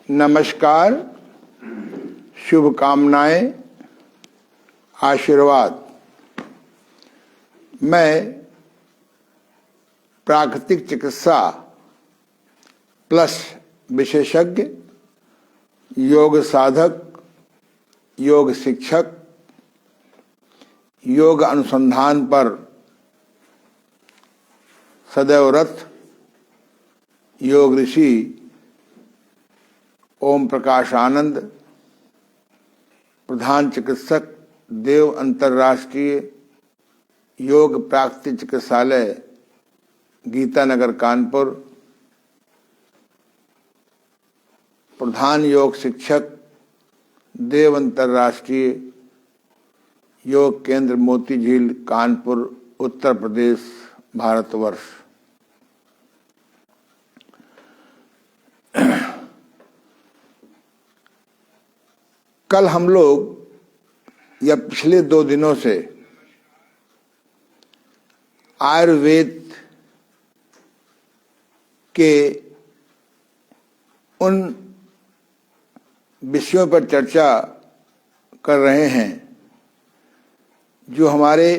नमस्कार, शुभकामनाएं, आशीर्वाद। मैं प्राकृतिक चिकित्सा प्लस विशेषज्ञ, योग साधक, योग शिक्षक, योग अनुसंधान पर सदैव रत योग ऋषि ओम प्रकाश आनंद, प्रधान चिकित्सक, देव अंतर्राष्ट्रीय योग प्राकृतिक चिकित्सालय, गीतानगर, कानपुर, प्रधान योग शिक्षक, देव अंतर्राष्ट्रीय योग केंद्र, मोती झील, कानपुर, उत्तर प्रदेश, भारतवर्ष। कल हम लोग या पिछले 2 दिनों से आयुर्वेद के उन विषयों पर चर्चा कर रहे हैं जो हमारे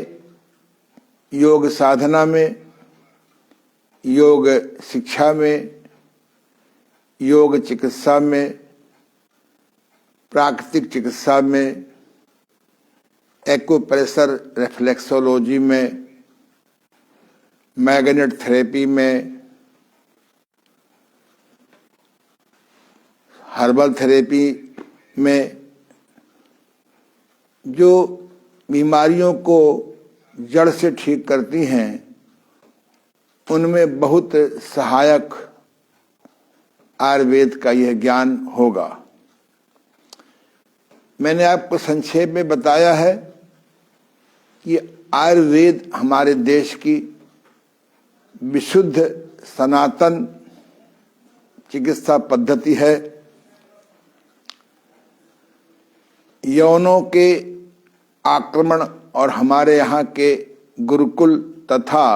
योग साधना में, योग शिक्षा में, योग चिकित्सा में, प्राकृतिक चिकित्सा में, एक्यूप्रेशर रिफ्लेक्सोलॉजी में, मैग्नेट थेरेपी में, हर्बल थेरेपी में जो बीमारियों को जड़ से ठीक करती हैं, उनमें बहुत सहायक आयुर्वेद का यह ज्ञान होगा। मैंने आपको संक्षेप में बताया है कि आयुर्वेद हमारे देश की विशुद्ध सनातन चिकित्सा पद्धति है। यौनों के आक्रमण और हमारे यहाँ के गुरुकुल तथा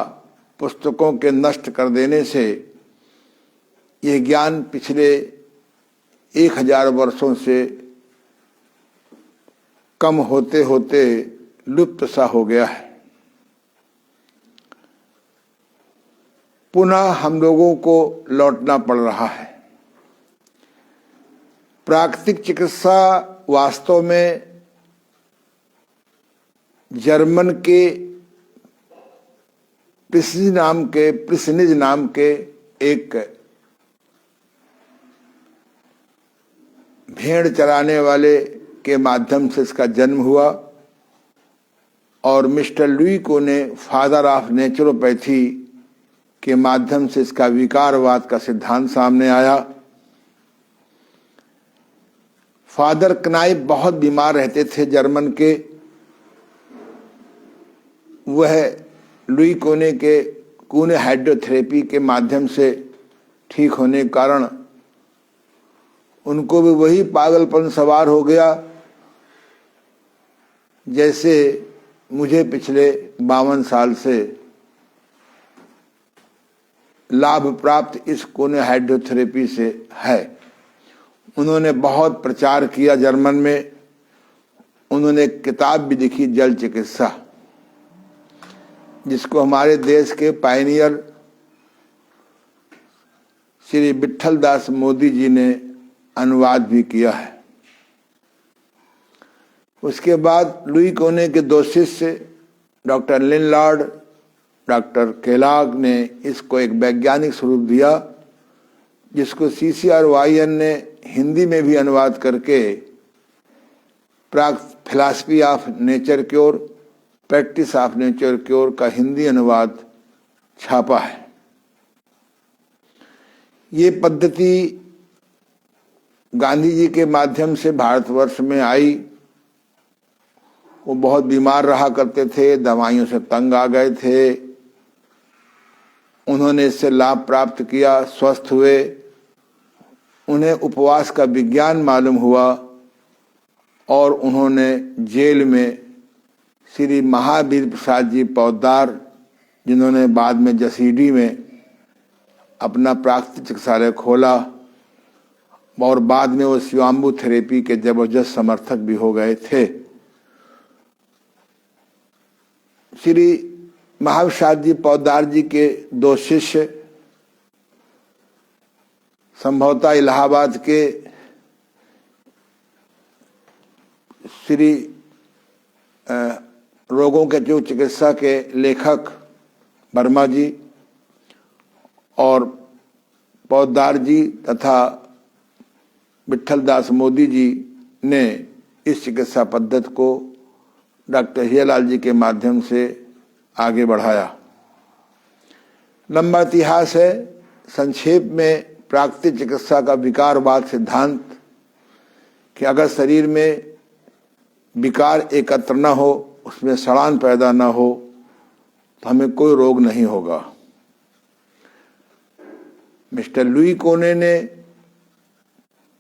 पुस्तकों के नष्ट कर देने से यह ज्ञान पिछले 1000 वर्षों से कम होते होते लुप्त सा हो गया है। पुनः हम लोगों को लौटना पड़ रहा है। प्राकृतिक चिकित्सा वास्तव में जर्मन के प्रिसनिज नाम के एक भेड़ चराने वाले के माध्यम से इसका जन्म हुआ और मिस्टर लुईको ने फादर ऑफ नेचुरोपैथी के माध्यम से इसका विकारवाद का सिद्धांत सामने आया। फादर क्नाइफ बहुत बीमार रहते थे जर्मन के। वह लुईको के कूने हाइड्रोथेरेपी के माध्यम से ठीक होने के कारण उनको भी वही पागलपन सवार हो गया जैसे मुझे पिछले 52 साल से लाभ प्राप्त इस कोने हाइड्रोथेरेपी से है। उन्होंने बहुत प्रचार किया जर्मन में। उन्होंने एक किताब भी लिखी, जल चिकित्सा, जिसको हमारे देश के पायनियर श्री विट्ठल दास मोदी जी ने अनुवाद भी किया है। उसके बाद लुई कोने के 2 शिष्य डॉक्टर लिनलॉर्ड, डॉक्टर केलॉग ने इसको एक वैज्ञानिक स्वरूप दिया, जिसको CCRYN ने हिंदी में भी अनुवाद करके philosophy of nature cure, practice of nature cure का हिंदी अनुवाद छापा है। ये पद्धति गांधी जी के माध्यम से भारतवर्ष में आई। वो बहुत बीमार रहा करते थे, दवाइयों से तंग आ गए थे। उन्होंने इससे लाभ प्राप्त किया, स्वस्थ हुए। उन्हें उपवास का विज्ञान मालूम हुआ और उन्होंने जेल में श्री महावीर प्रसाद जी पौदार, जिन्होंने बाद में जसीडी में अपना प्राकृतिक चिकित्सालय खोला, और बाद में वो शिवाम्बु थेरेपी के जबरदस्त समर्थक भी हो गए थे। श्री महाप्रसाद जी पोद्दार जी के दो शिष्य संभवतः इलाहाबाद के श्री रोगों के जो चिकित्सा के लेखक वर्मा जी और पोद्दार जी तथा विठल दास मोदी जी ने इस चिकित्सा पद्धति को डॉक्टर हीरालाल जी के माध्यम से आगे बढ़ाया। लंबा इतिहास है। संक्षेप में प्राकृतिक चिकित्सा का विकारवाद सिद्धांत कि अगर शरीर में विकार एकत्र न हो, उसमें सड़ान पैदा न हो, तो हमें कोई रोग नहीं होगा। मिस्टर लुई कोने ने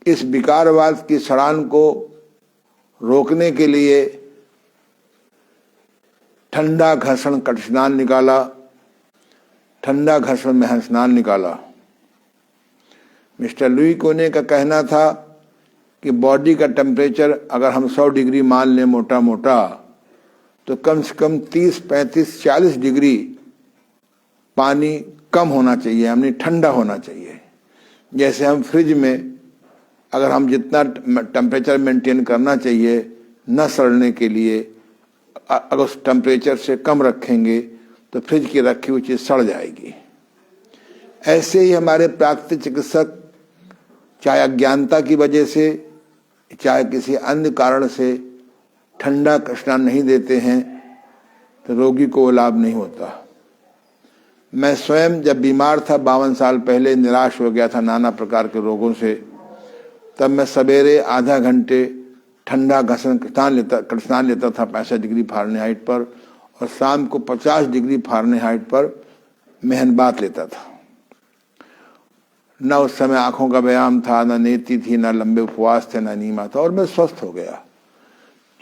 इस विकारवाद की सड़ान को रोकने के लिए ठंडा घर्षण कट स्नान निकाला, ठंडा घर्षण में स्नान निकाला। मिस्टर लुई कोने का कहना था कि बॉडी का टेम्परेचर अगर हम 100 डिग्री मान लें मोटा मोटा, तो कम से कम 30, 35, 40 डिग्री पानी कम होना चाहिए, यानी ठंडा होना चाहिए। जैसे हम फ्रिज में अगर हम जितना टेम्परेचर मेंटेन करना चाहिए न सड़ने के लिए, अगर उस टेम्परेचर से कम रखेंगे तो फ्रिज की रखी हुई चीज़ सड़ जाएगी। ऐसे ही हमारे प्राकृतिक चिकित्सक चाहे अज्ञानता की वजह से चाहे किसी अन्य कारण से ठंडा स्नान नहीं देते हैं, तो रोगी को लाभ नहीं होता। मैं स्वयं जब बीमार था 52 साल पहले, निराश हो गया था नाना प्रकार के रोगों से, तब मैं सवेरे आधा घंटे ठंडा घर्षण स्नान लेता था 65 डिग्री फ़ारेनहाइट पर, और शाम को 50 डिग्री फ़ारेनहाइट पर मेहनबात लेता था। न उस समय आँखों का व्यायाम था, न नेति थी, न लंबे उपवास थे, न नीमा था, और मैं स्वस्थ हो गया।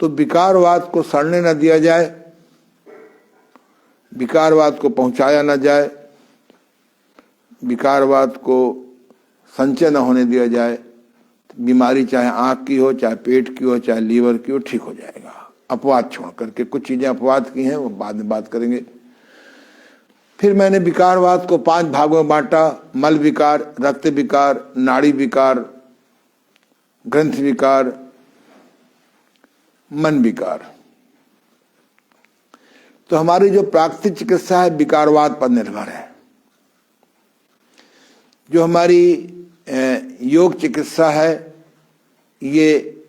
तो विकारवाद को सड़ने न दिया जाए, विकारवाद को पहुंचाया न जाए, विकारवाद को संचय न होने दिया जाए। बीमारी चाहे आँख की हो, चाहे पेट की हो, चाहे लीवर की हो, ठीक हो जाएगा। अपवाद छोड़ करके, कुछ चीज़ें अपवाद की हैं, वो बाद में बात करेंगे। फिर मैंने विकारवाद को 5 भागों में बांटा: मल विकार, रक्त विकार, नाड़ी विकार, ग्रंथ विकार, मन विकार। तो हमारी जो प्राकृतिक चिकित्सा है विकारवाद पर निर्भर है। जो हमारी योग चिकित्सा है, ये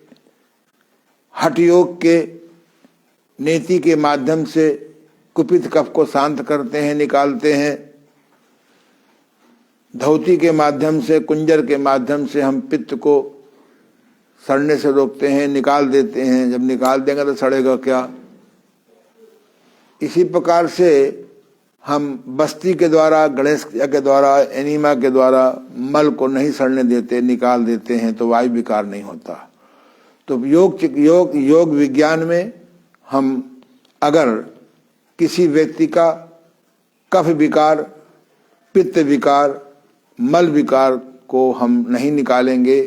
हठ योग के नेति के माध्यम से कुपित कफ को शांत करते हैं, निकालते हैं। धौती के माध्यम से, कुंजर के माध्यम से हम पित्त को सड़ने से रोकते हैं, निकाल देते हैं। जब निकाल देंगे तो सड़ेगा क्या। इसी प्रकार से हम बस्ती के द्वारा, गणेश के द्वारा, एनीमा के द्वारा मल को नहीं सड़ने देते, निकाल देते हैं, तो वायु विकार नहीं होता। तो योग विज्ञान में हम अगर किसी व्यक्ति का कफ विकार, पित्त विकार, मल विकार को हम नहीं निकालेंगे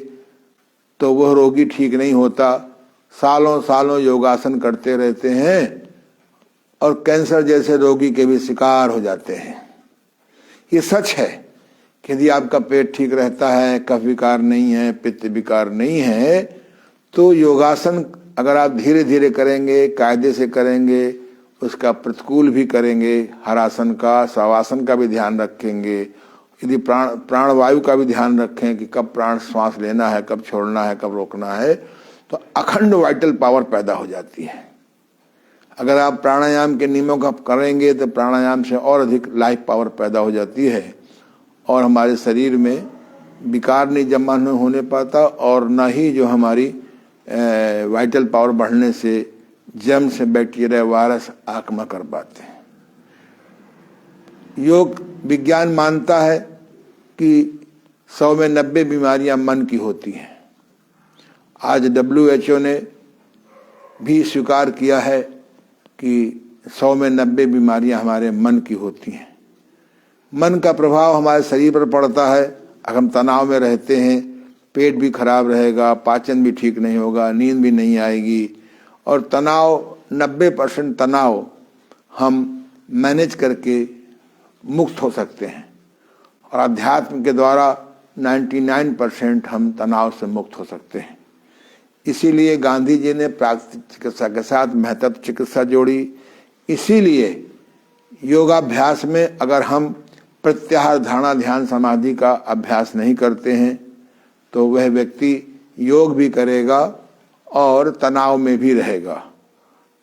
तो वह रोगी ठीक नहीं होता। सालों सालों योगासन करते रहते हैं और कैंसर जैसे रोगी के भी शिकार हो जाते हैं। ये सच है कि यदि आपका पेट ठीक रहता है, कफ विकार नहीं है, पित्त विकार नहीं है, तो योगासन अगर आप धीरे धीरे करेंगे, कायदे से करेंगे, उसका प्रतिकूल भी करेंगे, हरासन का, शवासन का भी ध्यान रखेंगे, यदि प्राणवायु का भी ध्यान रखें कि कब प्राण श्वास लेना है, कब छोड़ना है, कब रोकना है, तो अखंड वाइटल पावर पैदा हो जाती है। अगर आप प्राणायाम के नियमों का करेंगे तो प्राणायाम से और अधिक लाइफ पावर पैदा हो जाती है और हमारे शरीर में विकार नहीं जमा होने पाता और न ही जो हमारी वाइटल पावर बढ़ने से जर्म्स, बैक्टीरिया, वायरस आक्रमण कर पाते हैं। योग विज्ञान मानता है कि 100 में 90 बीमारियां मन की होती हैं। आज WHO ने भी स्वीकार किया है कि 100 में 90 बीमारियां हमारे मन की होती हैं। मन का प्रभाव हमारे शरीर पर पड़ता है। अगर हम तनाव में रहते हैं पेट भी खराब रहेगा, पाचन भी ठीक नहीं होगा, नींद भी नहीं आएगी। और तनाव 90% तनाव हम मैनेज करके मुक्त हो सकते हैं, और अध्यात्म के द्वारा 99% हम तनाव से मुक्त हो सकते हैं। इसीलिए गांधी जी ने प्राकृतिक चिकित्सा के साथ महत्व चिकित्सा जोड़ी। इसीलिए योगाभ्यास में अगर हम प्रत्याहार धारणा ध्यान समाधि का अभ्यास नहीं करते हैं तो वह व्यक्ति योग भी करेगा और तनाव में भी रहेगा।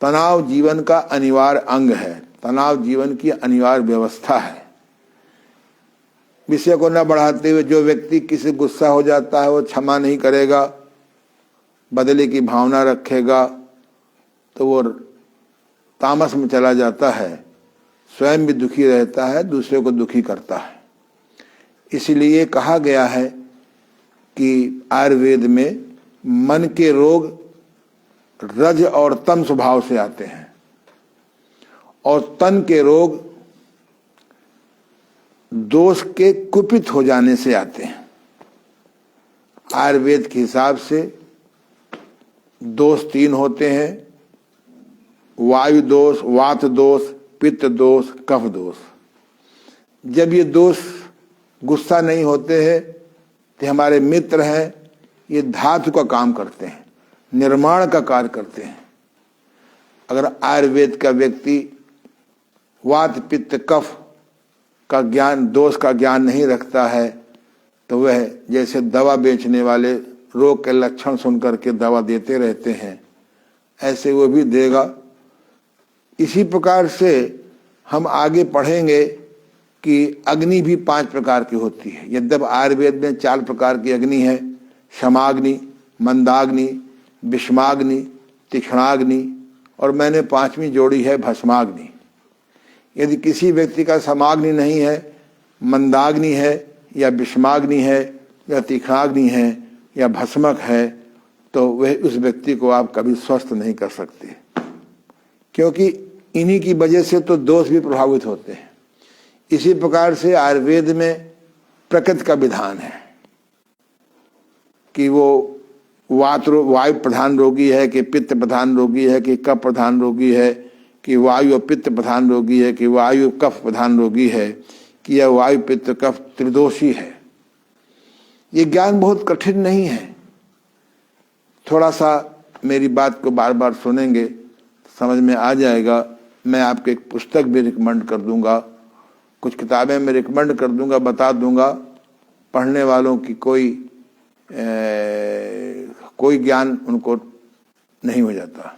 तनाव जीवन का अनिवार्य अंग है, तनाव जीवन की अनिवार्य व्यवस्था है। विषय को न बढ़ाते हुए जो व्यक्ति किसी गुस्सा हो जाता है वो क्षमा नहीं करेगा, बदले की भावना रखेगा, तो वो तामस में चला जाता है, स्वयं भी दुखी रहता है, दूसरे को दुखी करता है। इसलिए कहा गया है कि आयुर्वेद में मन के रोग रज और तम स्वभाव से आते हैं और तन के रोग दोष के कुपित हो जाने से आते हैं। आयुर्वेद के हिसाब से दोष 3 होते हैं, वायु दोष, वात दोष, पित्त दोष, कफ दोष। जब ये दोष गुस्सा नहीं होते हैं तो हमारे मित्र हैं, ये धातु का काम करते हैं, निर्माण का कार्य करते हैं। अगर आयुर्वेद का व्यक्ति वात पित्त कफ का ज्ञान, दोष का ज्ञान नहीं रखता है तो वह जैसे दवा बेचने वाले रोग के लक्षण सुन करके दवा देते रहते हैं, ऐसे वो भी देगा। इसी प्रकार से हम आगे पढ़ेंगे कि अग्नि भी 5 प्रकार की होती है। यद्यपि आयुर्वेद में 4 प्रकार की अग्नि है, शमाग्नि, मंदाग्नि, विषमाग्नि, तीक्ष्णाग्नि, और मैंने 5वीं जोड़ी है भस्माग्नि। यदि किसी व्यक्ति का समाग्नि नहीं है, मंदाग्नि है या विषमाग्नि है या तीक्ष्णाग्नि है या भस्मक है, तो वह उस व्यक्ति को आप कभी स्वस्थ नहीं कर सकते, क्योंकि इन्हीं की वजह से तो दोष भी प्रभावित होते हैं। इसी प्रकार से आयुर्वेद में प्रकृति का विधान है कि वो वायु प्रधान रोगी है कि पित्त प्रधान रोगी है कि कफ प्रधान रोगी है, कि वायु और पित्त प्रधान रोगी है कि वायु कफ प्रधान रोगी है, कि यह वायु पित्त कफ त्रिदोषी है। ये ज्ञान बहुत कठिन नहीं है, थोड़ा सा मेरी बात को बार बार सुनेंगे समझ में आ जाएगा। मैं आपको एक पुस्तक भी रिकमेंड कर दूंगा, कुछ किताबें मैं रिकमेंड कर दूंगा, बता दूंगा। पढ़ने वालों की कोई ज्ञान उनको नहीं हो जाता,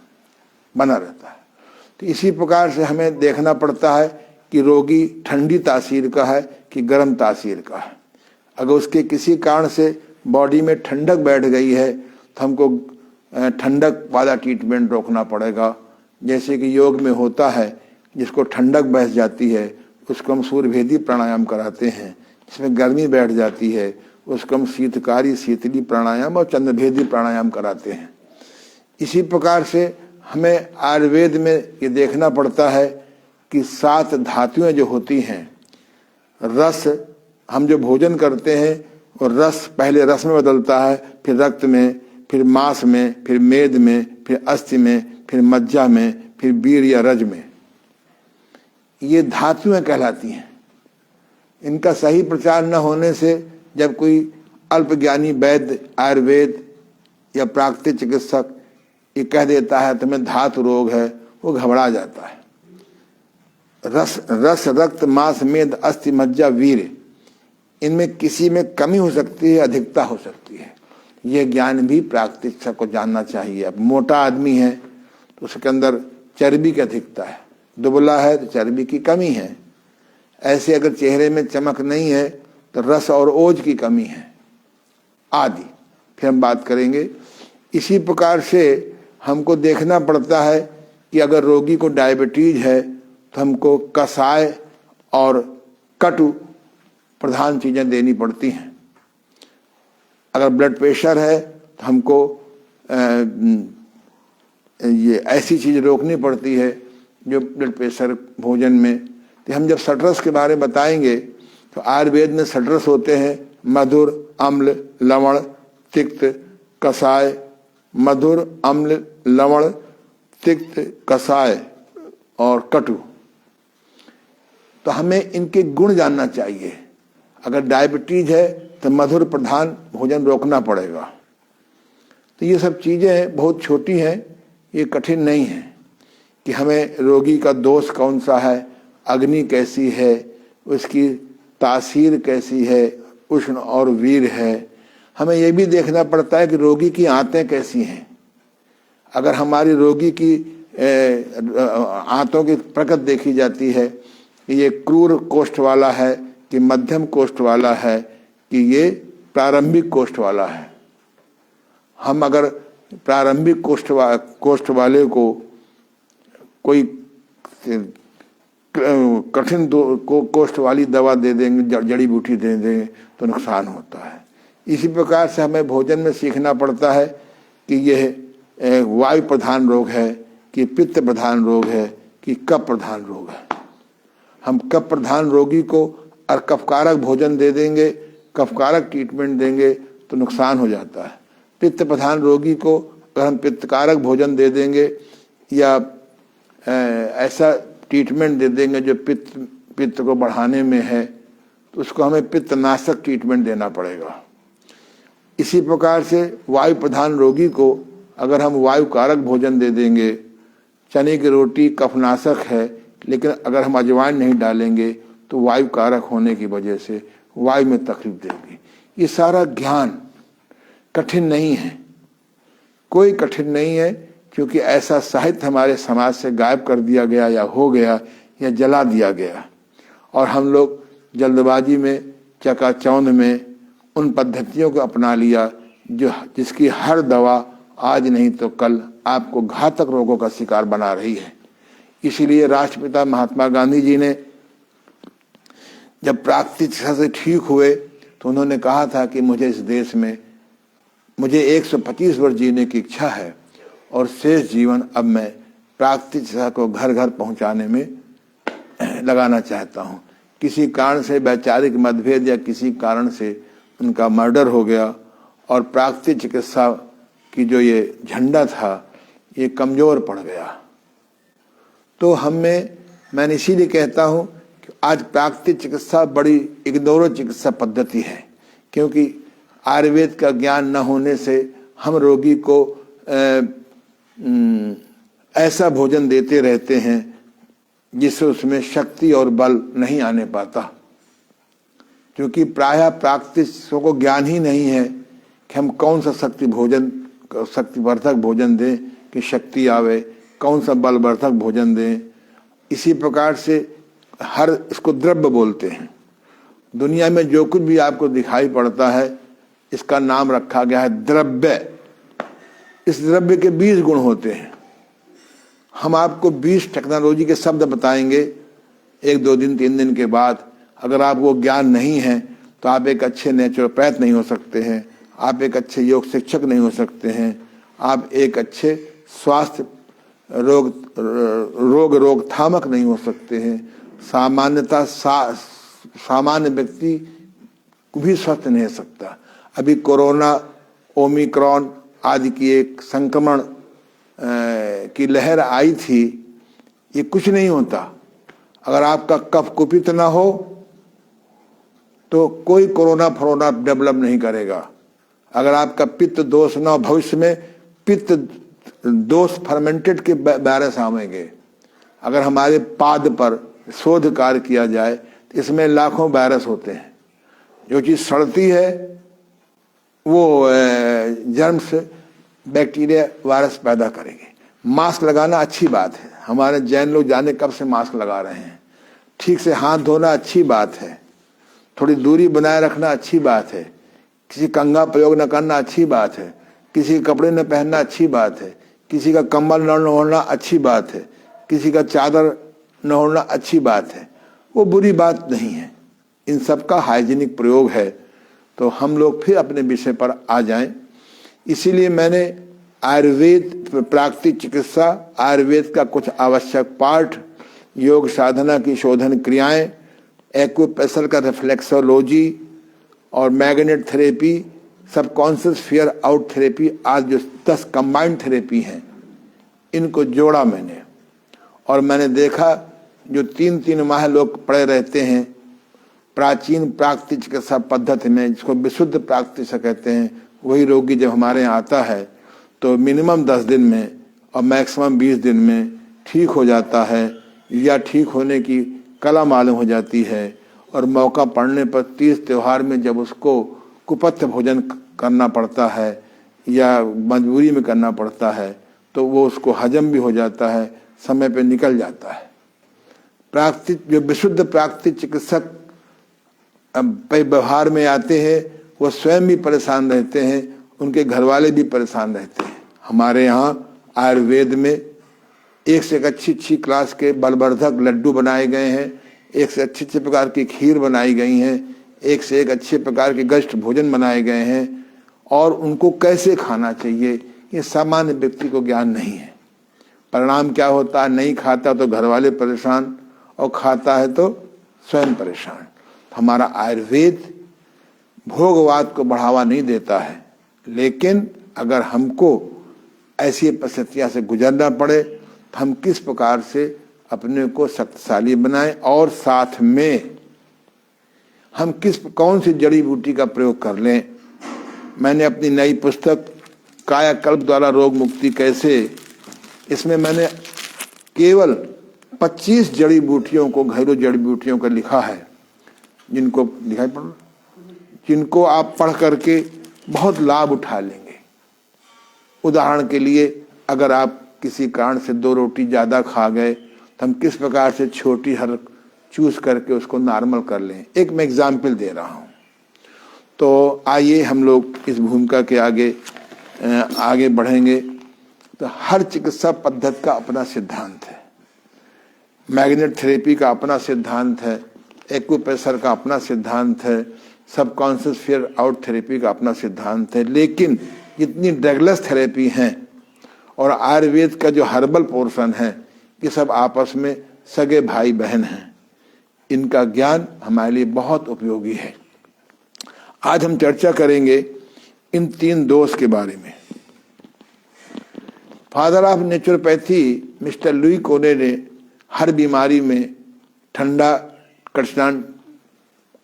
बना रहता है। तो इसी प्रकार से हमें देखना पड़ता है कि रोगी ठंडी तासीर का है कि गर्म तासीर का है। अगर उसके किसी कारण से बॉडी में ठंडक बैठ गई है तो हमको ठंडक वाला ट्रीटमेंट रोकना पड़ेगा। जैसे कि योग में होता है, जिसको ठंडक बैठ जाती है उसको हम सूर्यभेदी प्राणायाम कराते हैं, जिसमें गर्मी बैठ जाती है उसको हम शीतकारी शीतली प्राणायाम और चंद्रभेदी प्राणायाम कराते हैं। इसी प्रकार से हमें आयुर्वेद में ये देखना पड़ता है कि 7 धातुएं जो होती हैं, रस, हम जो भोजन करते हैं और रस पहले रस में बदलता है, फिर रक्त में, फिर मांस में, फिर मेद में, फिर अस्थि में, फिर मज्जा में, फिर वीर या रज में। ये धातुएं कहलाती हैं। इनका सही प्रचार न होने से जब कोई अल्पज्ञानी वैद्य, आयुर्वेद या प्राकृतिक चिकित्सक ये कह देता है तुम्हें धातु रोग है, वो घबरा जाता है। रस रक्त मांस मेद अस्थि मज्जा वीर, इनमें किसी में कमी हो सकती है, अधिकता हो सकती है। ये ज्ञान भी प्राकृतिक चिकित्सक को जानना चाहिए। अब मोटा आदमी है तो उसके अंदर चर्बी की अधिकता है, दुबला है तो चर्बी की कमी है। ऐसे अगर चेहरे में चमक नहीं है तो रस और ओज की कमी है आदि, फिर हम बात करेंगे। इसी प्रकार से हमको देखना पड़ता है कि अगर रोगी को डायबिटीज है तो हमको कषाय और कटु प्रधान चीज़ें देनी पड़ती हैं। अगर ब्लड प्रेशर है तो हमको ये ऐसी चीज़ रोकनी पड़ती है जो ब्लड प्रेशर भोजन में। तो हम जब सटरस के बारे में बताएंगे तो आयुर्वेद में सटरस होते हैं मधुर, अम्ल, लवण, तिक्त, कषाय, मधुर, अम्ल, लवण, तिक्त, कषाय और कटु। तो हमें इनके गुण जानना चाहिए। अगर डायबिटीज है तो मधुर प्रधान भोजन रोकना पड़ेगा। तो ये सब चीज़ें बहुत छोटी हैं, ये कठिन नहीं है कि हमें रोगी का दोष कौन सा है, अग्नि कैसी है, उसकी तासीर कैसी है, उष्ण और वीर है। हमें ये भी देखना पड़ता है कि रोगी की आंतें कैसी हैं। अगर हमारी रोगी की आंतों की प्रकृति देखी जाती है कि ये क्रूर कोष्ठ वाला है कि मध्यम कोष्ठ वाला है कि ये प्रारंभिक कोष्ठ वाला है। हम अगर प्रारंभिक कोष्ठ वाले को कोई कठिन कोष्ठ वाली दवा दे देंगे, जड़ी बूटी दे देंगे तो नुकसान होता है। इसी प्रकार से हमें भोजन में सीखना पड़ता है कि यह वायु प्रधान रोग है कि पित्त प्रधान रोग है कि कफ प्रधान रोग है। हम कफ प्रधान रोगी को और कफकारक भोजन दे देंगे, कफकारक ट्रीटमेंट देंगे तो नुकसान हो जाता है। पित्त प्रधान रोगी को अगर हम पित्तकारक भोजन दे देंगे या ऐसा ट्रीटमेंट दे देंगे जो पित्त को बढ़ाने में है तो उसको हमें पित्तनाशक ट्रीटमेंट देना पड़ेगा। इसी प्रकार से वायु प्रधान रोगी को अगर हम वायु कारक भोजन दे देंगे, चने की रोटी कफनाशक है लेकिन अगर हम अजवाइन नहीं डालेंगे तो वायु कारक होने की वजह से वायु में तकलीफ देगी। ये सारा ज्ञान कठिन नहीं है, कोई कठिन नहीं है, क्योंकि ऐसा साहित्य हमारे समाज से गायब कर दिया गया या हो गया या जला दिया गया और हम लोग जल्दबाजी में चकाचौंध में उन पद्धतियों को अपना लिया जिसकी हर दवा आज नहीं तो कल आपको घातक रोगों का शिकार बना रही है। इसीलिए राष्ट्रपिता महात्मा गांधी जी ने जब प्राकृतिक चिकित्सा से ठीक हुए तो उन्होंने कहा था कि मुझे इस देश में मुझे 125 वर्ष जीने की इच्छा है और शेष जीवन अब मैं प्राकृतिक चिकित्सा को घर घर पहुंचाने में लगाना चाहता हूं। किसी कारण से वैचारिक मतभेद या किसी कारण से उनका मर्डर हो गया और प्राकृतिक चिकित्सा की जो ये झंडा था ये कमजोर पड़ गया। तो मैंने इसीलिए कहता हूं कि आज प्राकृतिक चिकित्सा बड़ी इग्नोरो चिकित्सा पद्धति है, क्योंकि आयुर्वेद का ज्ञान न होने से हम रोगी को ऐसा भोजन देते रहते हैं जिससे उसमें शक्ति और बल नहीं आने पाता, क्योंकि प्रायः प्राकृतिकों को ज्ञान ही नहीं है कि हम कौन सा शक्तिवर्धक भोजन दें कि शक्ति आवे, कौन सा बलवर्धक भोजन दें। इसी प्रकार से हर इसको द्रव्य बोलते हैं। दुनिया में जो कुछ भी आपको दिखाई पड़ता है इसका नाम रखा गया है द्रव्य। इस द्रव्य के 20 गुण होते हैं। हम आपको 20 टेक्नोलॉजी के शब्द बताएंगे 1, 2 दिन 3 दिन के बाद। अगर आपको ज्ञान नहीं है तो आप एक अच्छे नेचुरोपैथ नहीं हो सकते हैं, आप एक अच्छे योग शिक्षक नहीं हो सकते हैं, आप एक अच्छे स्वास्थ्य रोकथामक नहीं हो सकते हैं। सामान्यतः सामान्य व्यक्ति भी स्वस्थ नहीं हो सकता। अभी कोरोना, ओमिक्रॉन आदि की एक संक्रमण की लहर आई थी, ये कुछ नहीं होता। अगर आपका कफ कुपित ना हो तो कोई कोरोना फरोना डेवलप नहीं करेगा। अगर आपका पित्त दोष ना हो, भविष्य में पित्त दोष फर्मेंटेड के वायरस आवेंगे। अगर हमारे पाद पर शोध कार्य किया जाए तो इसमें लाखों वायरस होते हैं। जो चीज़ सड़ती है वो जर्म्स, बैक्टीरिया, वायरस पैदा करेंगे। मास्क लगाना अच्छी बात है, हमारे जैन लोग जाने कब से मास्क लगा रहे हैं। ठीक से हाथ धोना अच्छी बात है, थोड़ी दूरी बनाए रखना अच्छी बात है, किसी कंघा प्रयोग न करना अच्छी बात है, किसी के कपड़े न पहनना अच्छी बात है, किसी का कंबल न ओढ़ना अच्छी बात है, किसी का चादर न ओढ़ना अच्छी बात है, वो बुरी बात नहीं है। इन सब का हाइजीनिक प्रयोग है। तो हम लोग फिर अपने विषय पर आ जाएं। इसीलिए मैंने आयुर्वेद, प्राकृतिक चिकित्सा, आयुर्वेद का कुछ आवश्यक पाठ, योग साधना की शोधन क्रियाएं, एक्यूप्रेशर का रिफ्लेक्सोलॉजी और magnet therapy, subconscious fear out therapy, आज जो 10 कंबाइंड थेरेपी हैं, इनको जोड़ा मैंने। और मैंने देखा जो 3-3 माह लोग पड़े रहते हैं प्राचीन प्राकृतिक चिकित्सा पद्धति में, जिसको विशुद्ध प्राकृतिक से कहते हैं, वही रोगी जब हमारे यहाँ आता है तो मिनिमम 10 दिन में और मैक्सिमम 20 दिन में ठीक हो जाता है, या ठीक होने की कला मालूम हो जाती है। और मौका पड़ने पर तीज त्योहार में जब उसको कुपथ्य भोजन करना पड़ता है या मजबूरी में करना पड़ता है, तो वो उसको हजम भी हो जाता है, समय पे निकल जाता है। प्राकृतिक जो विशुद्ध प्राकृतिक चिकित्सक व्यवहार में आते हैं, वो स्वयं भी परेशान रहते हैं, उनके घर वाले भी परेशान रहते हैं। हमारे यहाँ आयुर्वेद में एक से एक अच्छी क्लास के बलवर्धक लड्डू बनाए गए हैं, एक से अच्छे प्रकार की खीर बनाई गई हैं, एक से एक अच्छे प्रकार के गष्ट भोजन बनाए गए हैं। और उनको कैसे खाना चाहिए ये सामान्य व्यक्ति को ज्ञान नहीं है। परिणाम क्या होता है, नहीं खाता तो घर वाले परेशान, और खाता है तो स्वयं परेशान। हमारा आयुर्वेद भोगवाद को बढ़ावा नहीं देता है, लेकिन अगर हमको ऐसी परिस्थितियों से गुजरना पड़े तो हम किस प्रकार से अपने को शक्तिशाली बनाएं, और साथ में हम कौन सी जड़ी बूटी का प्रयोग कर लें। मैंने अपनी नई पुस्तक कायाकल्प द्वारा रोग मुक्ति कैसे, इसमें मैंने केवल 25 जड़ी बूटियों को, घरेलू जड़ी बूटियों को लिखा है, जिनको दिखाई पड़, जिनको आप पढ़ करके बहुत लाभ उठा लेंगे। उदाहरण के लिए, अगर आप किसी कारण से 2 रोटी ज़्यादा खा गए तो हम किस प्रकार से छोटी हर चूज करके उसको नॉर्मल कर लें। एक मैं एग्जाम्पल दे रहा हूँ। तो आइए हम लोग इस भूमिका के आगे बढ़ेंगे। तो हर चिकित्सा पद्धति का अपना सिद्धांत है, मैग्नेट थेरेपी का अपना सिद्धांत है, एक्यूप्रेशर का अपना सिद्धांत है, सबकॉन्शियस फियर आउट थेरेपी का अपना सिद्धांत है। लेकिन जितनी ड्रगलेस थेरेपी हैं और आयुर्वेद का जो हर्बल पोर्शन है, ये सब आपस में सगे भाई बहन हैं। इनका ज्ञान हमारे लिए बहुत उपयोगी है। आज हम चर्चा करेंगे इन 3 दोष के बारे में। Father of naturopathy mister Louis कोने ने हर बीमारी में ठंडा कड़छदान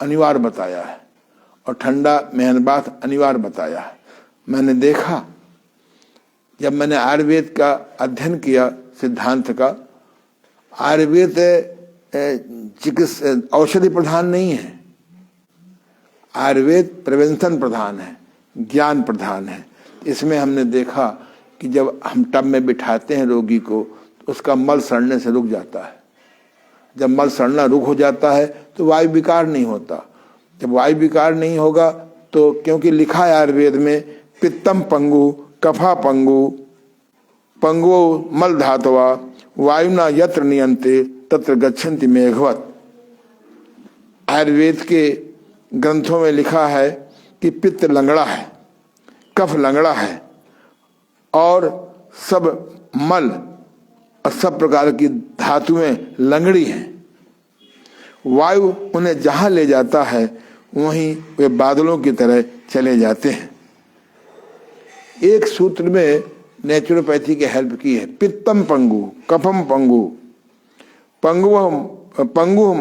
अनिवार्य बताया है और ठंडा मेहनबाथ अनिवार्य बताया है। मैंने देखा, जब मैंने आयुर्वेद का अध्ययन किया सिद्धांत का, आयुर्वेद चिकित्सा औषधि प्रधान नहीं है, आयुर्वेद प्रिवेंशन प्रधान है, ज्ञान प्रधान है। इसमें हमने देखा कि जब हम टब में बिठाते हैं रोगी को, तो उसका मल सड़ने से रुक जाता है। जब मल सड़ना रुक हो जाता है तो वायु विकार नहीं होता। जब वायु विकार नहीं होगा तो, क्योंकि लिखा है आयुर्वेद में, पित्तम पंगु कफा पंगु पंगो मल धातवा वायुना यत्र नियंते तत्र गच्छन्ति मेघवत। आयुर्वेद के ग्रंथों में लिखा है कि पित्त लंगड़ा है, कफ लंगड़ा है, और सब मल और सब प्रकार की धातुएं लंगड़ी हैं। वायु उन्हें जहां ले जाता है वहीं वे बादलों की तरह चले जाते हैं। एक सूत्र में नेचुरोपैथी की हेल्प की है, पित्तम पंगु कफम पंगु पंगु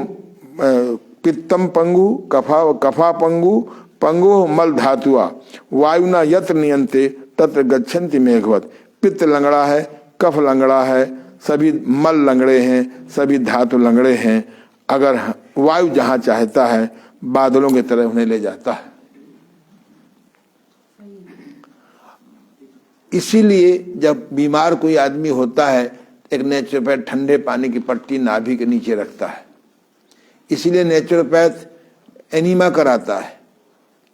पित्तम पंगु कफा पंगु पंगु मल धातुआ वायुना यत्र नियंते तत्र गच्छन्ति मेघवत। पित्त लंगड़ा है, कफ लंगड़ा है, सभी मल लंगड़े हैं, सभी धातु लंगड़े हैं। अगर वायु जहां चाहता है बादलों की तरह उन्हें ले जाता है। इसीलिए जब बीमार कोई आदमी होता है, एक नेचुरोपैथ ठंडे पानी की पट्टी नाभि के नीचे रखता है। इसीलिए नेचुरोपैथ एनीमा कराता है,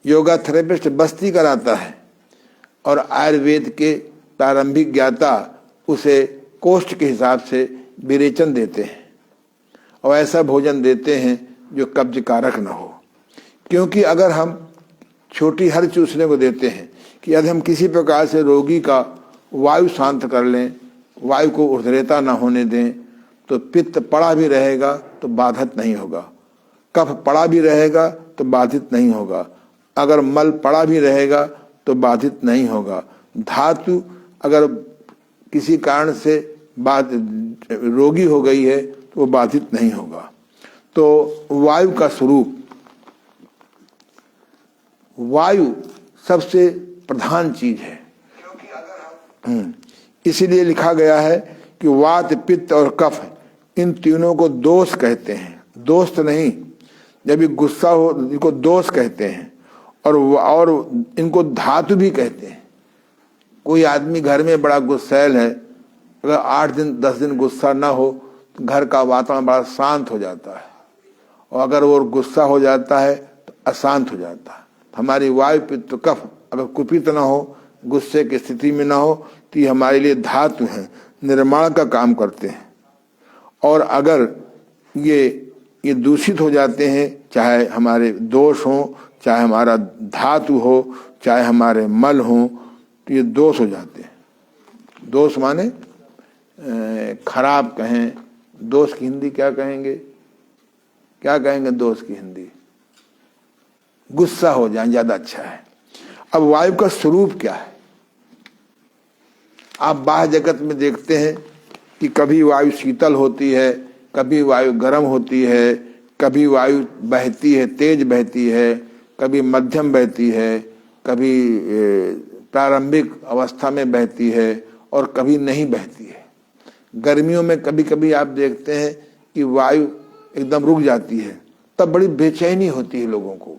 योगा थेरेपिस्ट बस्ती कराता है, और आयुर्वेद के प्रारंभिक ज्ञाता उसे कोष्ठ के हिसाब से विरेचन देते हैं और ऐसा भोजन देते हैं जो कब्ज कारक न हो। क्योंकि अगर हम छोटी हर चूसने को देते हैं कि यदि हम किसी प्रकार से रोगी का वायु शांत कर लें, वायु को उर्ध्वरेता न होने दें, तो पित्त पड़ा भी रहेगा तो बाधित नहीं होगा, कफ पड़ा भी रहेगा तो बाधित नहीं होगा, अगर मल पड़ा भी रहेगा तो बाधित नहीं होगा। धातु अगर किसी कारण से रोगी हो गई है तो वो बाधित नहीं होगा। तो वायु का स्वरूप, वायु सबसे प्रधान चीज है। इसीलिए लिखा गया है कि वात, पित्त और कफ, इन तीनों को दोष कहते हैं। दोस्त नहीं, जब ये गुस्सा हो इनको दोष कहते हैं। और इनको धातु भी कहते हैं। कोई आदमी घर में बड़ा गुस्सैल है, अगर 8 दिन 10 दिन गुस्सा ना हो तो घर का वातावरण बड़ा शांत हो जाता है, और अगर वो गुस्सा हो जाता है तो अशांत हो जाता है। हमारी वायु, पित्त, कफ अगर कुपित ना हो, गुस्से की स्थिति में ना हो, तो ये हमारे लिए धातु हैं, निर्माण का काम करते हैं। और अगर ये दूषित हो जाते हैं, चाहे हमारे दोष हो, चाहे हमारा धातु हो, चाहे हमारे मल हो, तो ये दोष हो जाते हैं। दोष माने खराब कहें। दोष की हिंदी क्या कहेंगे? क्या कहेंगे दोष की हिंदी? गुस्सा हो जाए ज्यादा अच्छा है। अब वायु का स्वरूप क्या है? आप बाह्य जगत में देखते हैं कि कभी वायु शीतल होती है, कभी वायु गर्म होती है, कभी वायु बहती है, तेज बहती है, कभी मध्यम बहती है, कभी प्रारंभिक अवस्था में बहती है और कभी नहीं बहती है। गर्मियों में कभी कभी आप देखते हैं कि वायु एकदम रुक जाती है, तब बड़ी बेचैनी होती है लोगों को।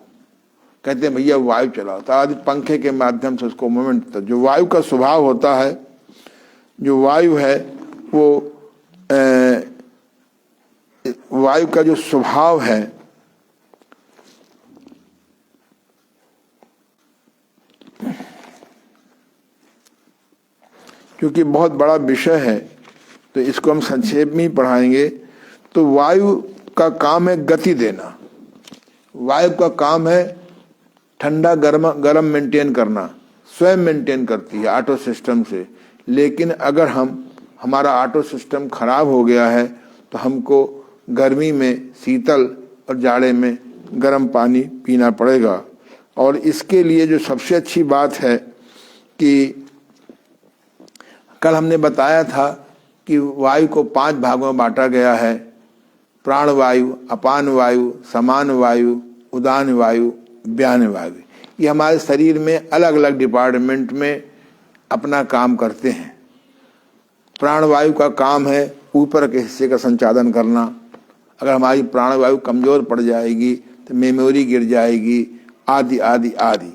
कहते हैं भैया वायु चलाओ, तो आदि पंखे के माध्यम से उसको मूवमेंट। जो वायु का स्वभाव होता है, जो वायु है वो वायु का जो स्वभाव है, क्योंकि बहुत बड़ा विषय है तो इसको हम संक्षेप में ही पढ़ाएंगे। तो वायु का काम है गति देना। वायु का काम है ठंडा गर्म मेंटेन करना, स्वयं मेंटेन करती है ऑटो सिस्टम से। लेकिन अगर हमारा ऑटो सिस्टम खराब हो गया है तो हमको गर्मी में शीतल और जाड़े में गर्म पानी पीना पड़ेगा। और इसके लिए जो सबसे अच्छी बात है कि कल हमने बताया था कि वायु को 5 भागों में बांटा गया है। प्राण वायु, अपान वायु, समान वायु, उदान वायु, व्यान वायु। ये हमारे शरीर में अलग अलग डिपार्टमेंट में अपना काम करते हैं। प्राण वायु का काम है ऊपर के हिस्से का संचालन करना। अगर हमारी प्राण वायु कमजोर पड़ जाएगी तो मेमोरी गिर जाएगी, आदि आदि आदि।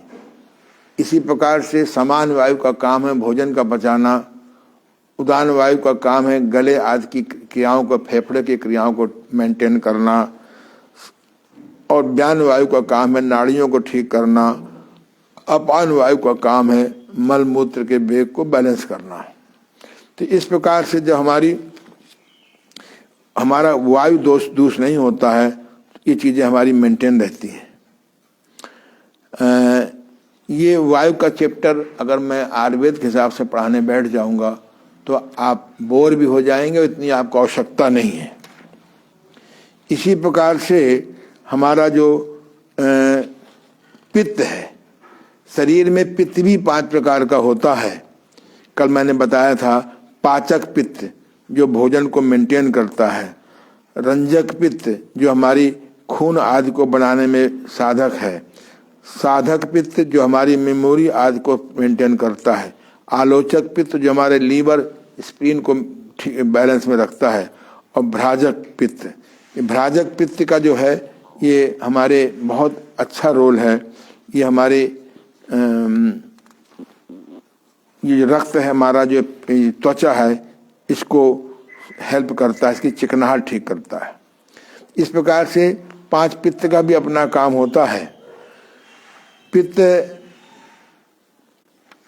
इसी प्रकार से समान वायु का काम है भोजन का पचाना। उदान वायु का काम है गले आदि की क्रियाओं को, फेफड़े की क्रियाओं को मेंटेन करना। और व्यान वायु का काम है नाड़ियों को ठीक करना। अपान वायु का काम है मल मूत्र के वेग को बैलेंस करना। तो इस प्रकार से जब हमारा वायु दोष नहीं होता है, ये चीजें हमारी मेंटेन रहती हैं। ये वायु का चैप्टर अगर मैं आयुर्वेद के हिसाब से पढ़ाने बैठ जाऊंगा तो आप बोर भी हो जाएंगे, इतनी आपको आवश्यकता नहीं है। इसी प्रकार से हमारा जो पित्त है, शरीर में पित्त भी 5 प्रकार का होता है। कल मैंने बताया था पाचक पित्त जो भोजन को मेंटेन करता है, रंजक पित्त जो हमारी खून आदि को बनाने में साधक है, साधक पित्त जो हमारी मेमोरी आदि को मेंटेन करता है, आलोचक पित्त जो हमारे लीवर स्प्लीन को बैलेंस में रखता है, और भ्राजक पित्त। भ्राजक पित्त का जो है ये हमारे बहुत अच्छा रोल है। ये हमारे ये जो रक्त है हमारा, जो त्वचा है, इसको हेल्प करता है, इसकी चिकनाहट ठीक करता है। इस प्रकार से 5 पित्त का भी अपना काम होता है। पित्त,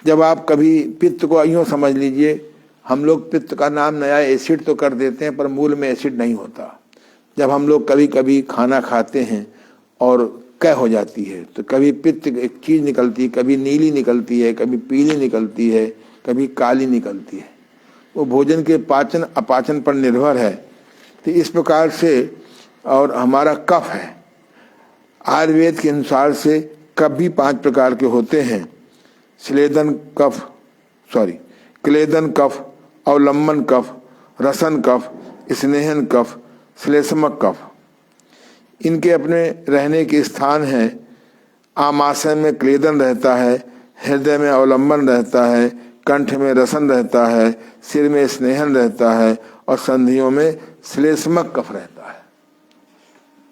जब आप कभी पित्त को यूँ समझ लीजिए, हम लोग पित्त का नाम नया एसिड तो कर देते हैं पर मूल में एसिड नहीं होता। जब हम लोग कभी कभी खाना खाते हैं और कह हो जाती है तो कभी पित्त एक चीज निकलती है, कभी नीली निकलती है, कभी पीली निकलती है, कभी काली निकलती है। वो भोजन के पाचन अपाचन पर निर्भर है। तो इस प्रकार से, और हमारा कफ है, आयुर्वेद के अनुसार से कफ भी 5 प्रकार के होते हैं। क्लेदन कफ, अवलंबन कफ, रसन कफ, स्नेहन कफ, श्लेष्मक कफ। इनके अपने रहने के स्थान हैं। आमाशय में क्लेदन रहता है, हृदय में अवलंबन रहता है, कंठ में रसन रहता है, सिर में स्नेहन रहता है और संधियों में श्लेष्मक कफ रहता है।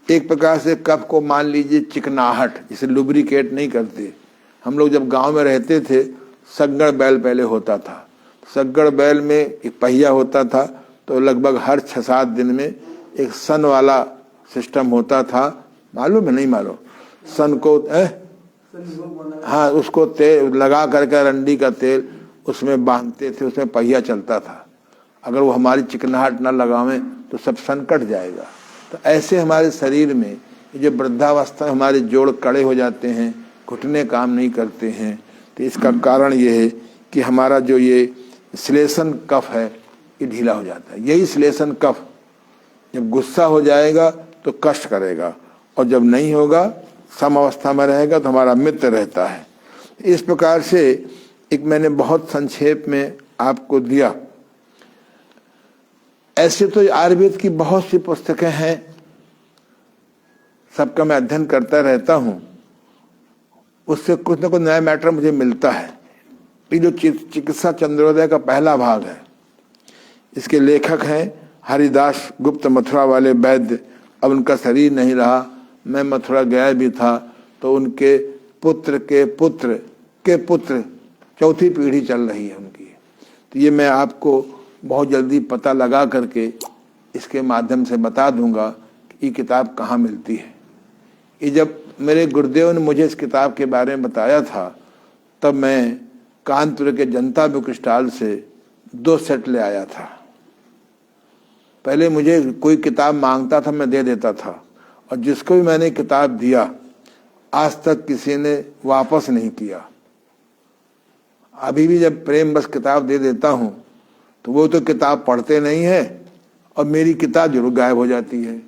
एक प्रकार से कफ को मान लीजिए चिकनाहट, जिसे लुब्रिकेट नहीं करते। हम लोग जब गांव में रहते थे, सग्गड़ बैल पहले होता था। सग्गड़ बैल में एक पहिया होता था, तो लगभग हर 6-7 दिन में एक सन वाला सिस्टम होता था। मालूम है? नहीं मालूम? सन को हाँ, उसको तेल लगा करके रंडी का तेल उसमें बांधते थे, उसमें पहिया चलता था। अगर वो हमारी चिकनाहट न लगावें तो सब सन कट जाएगा। तो ऐसे हमारे शरीर में जो वृद्धावस्था हमारे जोड़ कड़े हो जाते हैं, घुटने काम नहीं करते हैं, तो इसका कारण ये है कि हमारा जो ये श्लेषण कफ है ये ढीला हो जाता है। यही श्लेषण कफ जब गुस्सा हो जाएगा तो कष्ट करेगा, और जब नहीं होगा, सम अवस्था में रहेगा, तो हमारा मित्र रहता है। इस प्रकार से एक मैंने बहुत संक्षेप में आपको दिया। ऐसे तो आयुर्वेद की बहुत सी पुस्तकें हैं, सबका मैं अध्ययन करता रहता हूं, उससे कुछ न कुछ नया मैटर मुझे मिलता है। ये जो चिकित्सा चंद्रोदय का पहला भाग है, इसके लेखक हैं हरिदास गुप्त, मथुरा वाले वैद्य। अब उनका शरीर नहीं रहा। मैं मथुरा गया भी था, तो उनके पुत्र के पुत्र के पुत्र, चौथी पीढ़ी चल रही है उनकी। तो ये मैं आपको बहुत जल्दी पता लगा करके इसके माध्यम से बता दूंगा कि ये किताब कहाँ मिलती है। ये जब मेरे गुरुदेव ने मुझे इस किताब के बारे में बताया था, तब मैं कानपुर के जनता बुक स्टॉल से 2 सेट ले आया था। पहले मुझे कोई किताब मांगता था, मैं दे देता था, और जिसको भी मैंने किताब दिया आज तक किसी ने वापस नहीं किया। अभी भी जब प्रेम बस किताब दे देता हूँ तो वो तो किताब पढ़ते नहीं है और मेरी किताब जरूर गायब हो जाती है।